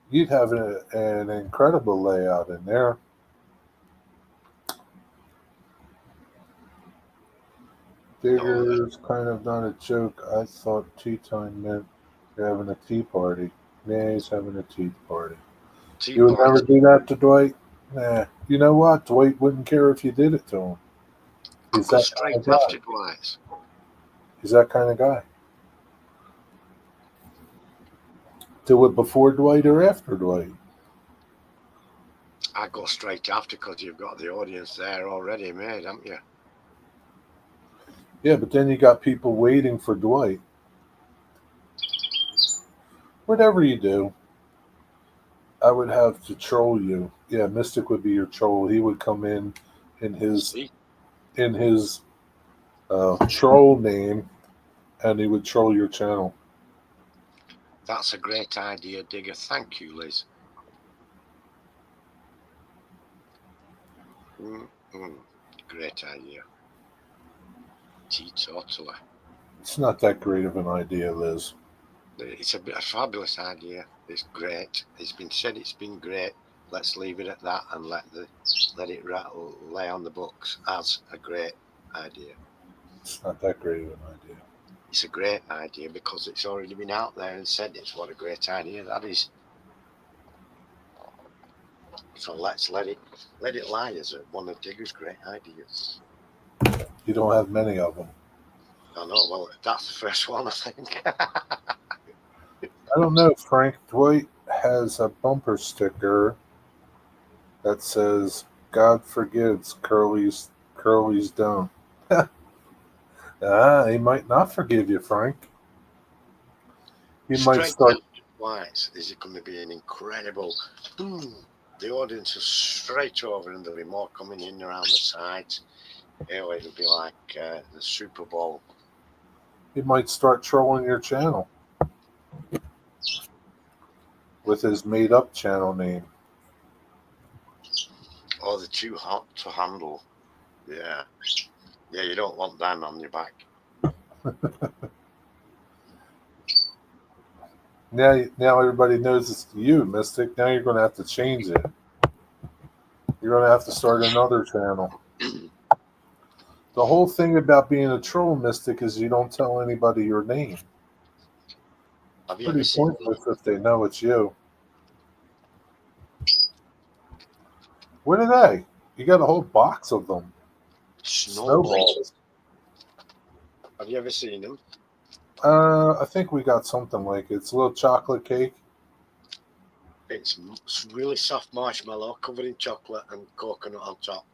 Speaker 1: You'd have an incredible layout in there. Digger's kind of not a joke. I thought tea time meant you're having a tea party. Yeah, he's having a tea party. You would never do that to Dwight? Nah. You know what? Dwight wouldn't care if you did it to him. He's that kind of guy.
Speaker 2: Dwight's.
Speaker 1: He's that kind of guy. Do it before Dwight or after Dwight?
Speaker 2: I go straight after because you've got the audience there already made, haven't you?
Speaker 1: Yeah, but then you got people waiting for Dwight. Whatever you do, I would have to troll you. Yeah, Mystic would be your troll. He would come in his troll name, and he would troll your channel.
Speaker 2: That's a great idea, Digger. Thank you, Liz. Great idea. Teetotaler.
Speaker 1: It's not that great of an idea, Liz.
Speaker 2: It's a fabulous idea. It's great. It's been said. It's been great. Let's leave it at that and let it lay on the books as a great idea.
Speaker 1: It's not that great of an idea.
Speaker 2: It's a great idea because it's already been out there and said it's what a great idea that is. So let's let it lie as one of Digger's great ideas.
Speaker 1: You don't have many of them.
Speaker 2: I know. Well, that's the first one, I think.
Speaker 1: I don't know, Frank. Dwight has a bumper sticker that says "God forgives, Curly's don't." He might not forgive you, Frank. He might start.
Speaker 2: Twice. Is it going to be an incredible boom? The audience is straight over, and there'll be more coming in around the sides. It'll be like the Super Bowl.
Speaker 1: He might start trolling your channel with his made-up channel name.
Speaker 2: Oh, they're too hot to handle. Yeah, you don't want them on your back.
Speaker 1: Now everybody knows it's you, Mystic. Now you're going to have to change it. You're going to have to start another channel. The whole thing about being a troll, Mystic, is you don't tell anybody your name. Pretty pointless if they know it's you. What are they? You got a whole box of them. Snowballs.
Speaker 2: Have you ever seen them?
Speaker 1: I think we got something like it. It's a little chocolate cake.
Speaker 2: It's really soft marshmallow covered in chocolate and coconut on top.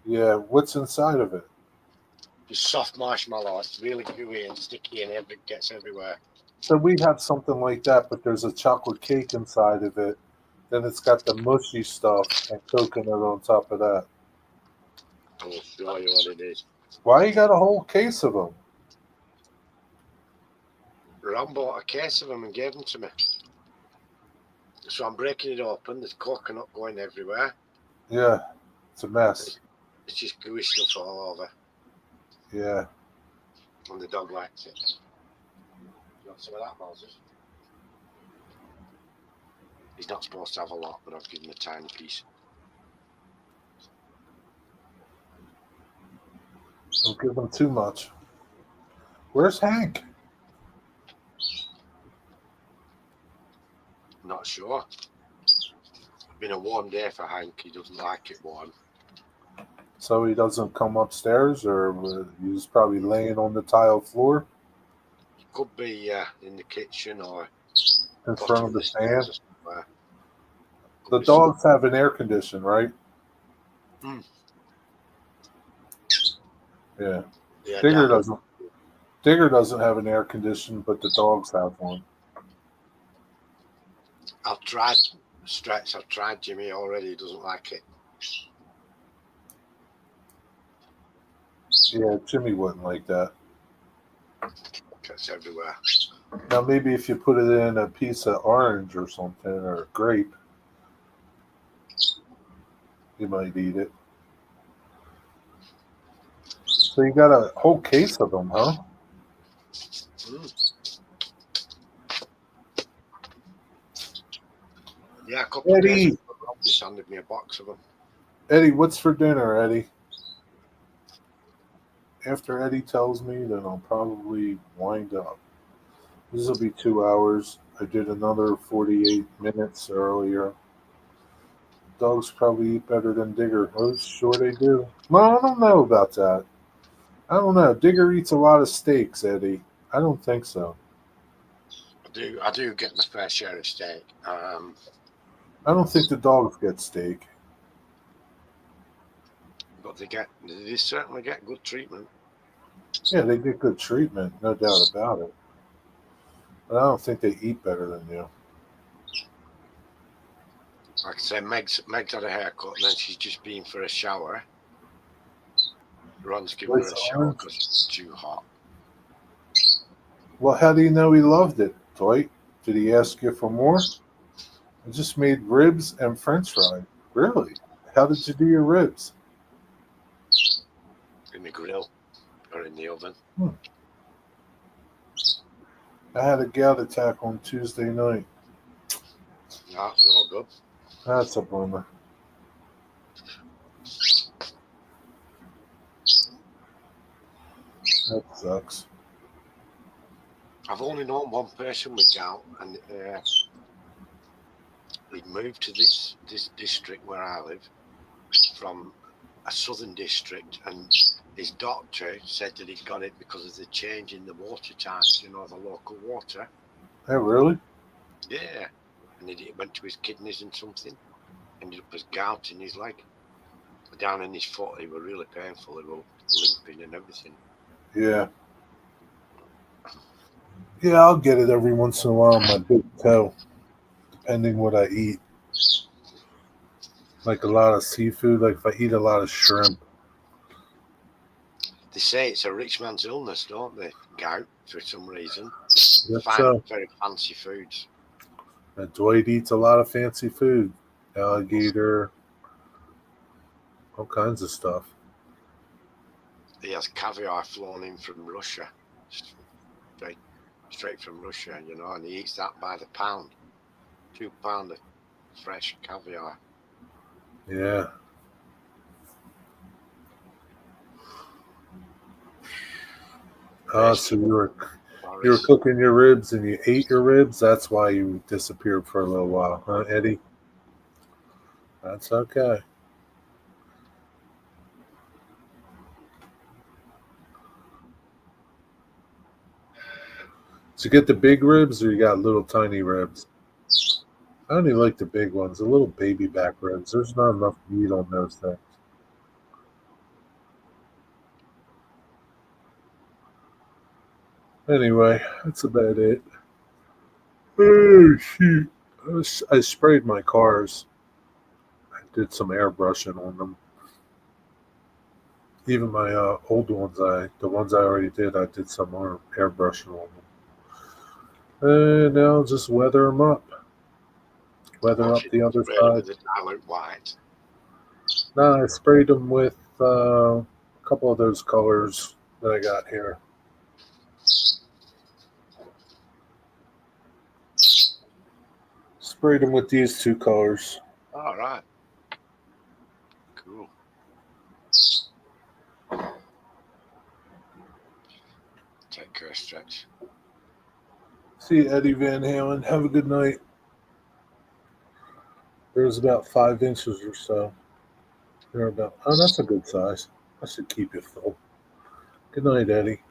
Speaker 1: Yeah, what's inside of it?
Speaker 2: Just soft marshmallow. It's really gooey and sticky and it gets everywhere.
Speaker 1: So we have something like that, but there's a chocolate cake inside of it. Then it's got the mushy stuff and coconut on top of that.
Speaker 2: I'll show you what it is.
Speaker 1: Why you got a whole case of them?
Speaker 2: Ron bought a case of them and gave them to me. So I'm breaking it open. There's coconut going everywhere.
Speaker 1: Yeah, it's a mess.
Speaker 2: It's just gooey stuff all over.
Speaker 1: Yeah.
Speaker 2: And the dog likes it. You want some of that, Moses? He's not supposed to have a lot, but I've given him a tiny piece.
Speaker 1: Don't give them too much. Where's Hank?
Speaker 2: Not sure. It's been a warm day for Hank. He doesn't like it warm.
Speaker 1: So he doesn't come upstairs, or he's probably laying on the tile floor
Speaker 2: Could be in the kitchen or
Speaker 1: in front of the fan. The
Speaker 2: Could be
Speaker 1: dogs have an air condition, right?
Speaker 2: Mm.
Speaker 1: Yeah.
Speaker 2: Yeah,
Speaker 1: Digger
Speaker 2: Dad.
Speaker 1: doesn't. Digger doesn't have an air condition, but the dogs have one.
Speaker 2: I've tried Stretch. I've tried Jimmy already. He doesn't like it.
Speaker 1: Yeah, Jimmy wouldn't like that.
Speaker 2: Gets everywhere.
Speaker 1: Now maybe if you put it in a piece of orange or something, or a grape, you might eat it. So you got a whole case of them, huh?
Speaker 2: Mm. Yeah, a couple
Speaker 1: Eddie.
Speaker 2: of days ago, Rob just handed me a box of them.
Speaker 1: Eddie, what's for dinner, Eddie? After Eddie tells me, then I'll probably wind up. This will be 2 hours. I did another 48 minutes earlier. Dogs probably eat better than Digger. Oh, sure they do. Well, I don't know about that. I don't know. Digger eats a lot of steaks, Eddie. I don't think so.
Speaker 2: I do get my fair share of steak.
Speaker 1: I don't think the dogs get steak.
Speaker 2: But they certainly get good treatment.
Speaker 1: Yeah, they get good treatment, no doubt about it. But I don't think they eat better than you.
Speaker 2: Like I say, Meg's had a haircut and then she's just been for a shower. Ron's given her a shower because it's too hot.
Speaker 1: Well, how do you know he loved it, Dwight? Did he ask you for more? I just made ribs and french fries. Really? How did you do your ribs?
Speaker 2: In the grill or in the oven.
Speaker 1: I had a gout attack on Tuesday night.
Speaker 2: No, it's no good.
Speaker 1: That's a bummer. That sucks.
Speaker 2: I've only known one person with gout, and he moved to this district where I live from a southern district, and his doctor said that he'd got it because of the change in the water types, the local water.
Speaker 1: Hey, really?
Speaker 2: Yeah. And it went to his kidneys and something. Ended up as gout in his leg. Down in his foot, they were really painful. They were limping and everything.
Speaker 1: Yeah. Yeah, I'll get it every once in a while on my big toe, depending what I eat. Like a lot of seafood, like if I eat a lot of shrimp.
Speaker 2: They say it's a rich man's illness, don't they? Gout, for some reason. Very fancy foods.
Speaker 1: And Dwight eats a lot of fancy food. Alligator, all kinds of stuff.
Speaker 2: He has caviar flown in from Russia. Straight from Russia, and he eats that by the pound. 2 pounds of fresh caviar.
Speaker 1: Yeah. So you were cooking your ribs and you ate your ribs. That's why you disappeared for a little while, huh, Eddie? That's okay. So you get the big ribs, or you got little tiny ribs? I only like the big ones, the little baby back ribs. There's not enough meat on those things. Anyway, that's about it. Oh, shoot. I sprayed my cars. I did some airbrushing on them. Even my old ones, the ones I already did, I did some more airbrushing on them. And now just weather them up. Weather up the other side.
Speaker 2: With the dilute white.
Speaker 1: No, I sprayed them with a couple of those colors that I got here. Sprayed them with these two colors.
Speaker 2: All right. Cool. Take care, Stretch.
Speaker 1: See you, Eddie Van Halen. Have a good night. There's about 5 inches or so. They're about, oh, that's a good size. I should keep you full. Good night, Eddie.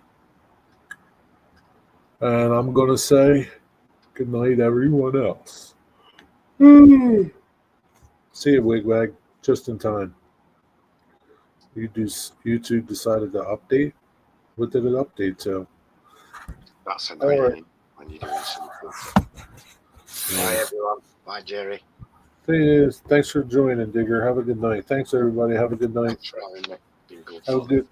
Speaker 1: And I'm going to say good night, everyone else. See you, Wigwag. Just in time. YouTube decided to update. What did it update to?
Speaker 2: That's annoying
Speaker 1: right.
Speaker 2: when you're doing something. Bye, everyone. Bye, Jerry.
Speaker 1: Thanks for joining, Digger. Have a good night. Thanks, everybody. Have a good night.
Speaker 2: Thanks for having me. Been good.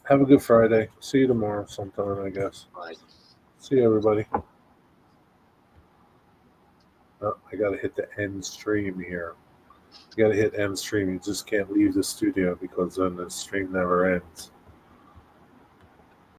Speaker 1: Have a good Friday. See you tomorrow sometime, I guess.
Speaker 2: Bye.
Speaker 1: See you, everybody. Oh, I got to hit the end stream here. You got to hit end stream. You just can't leave the studio because then the stream never ends.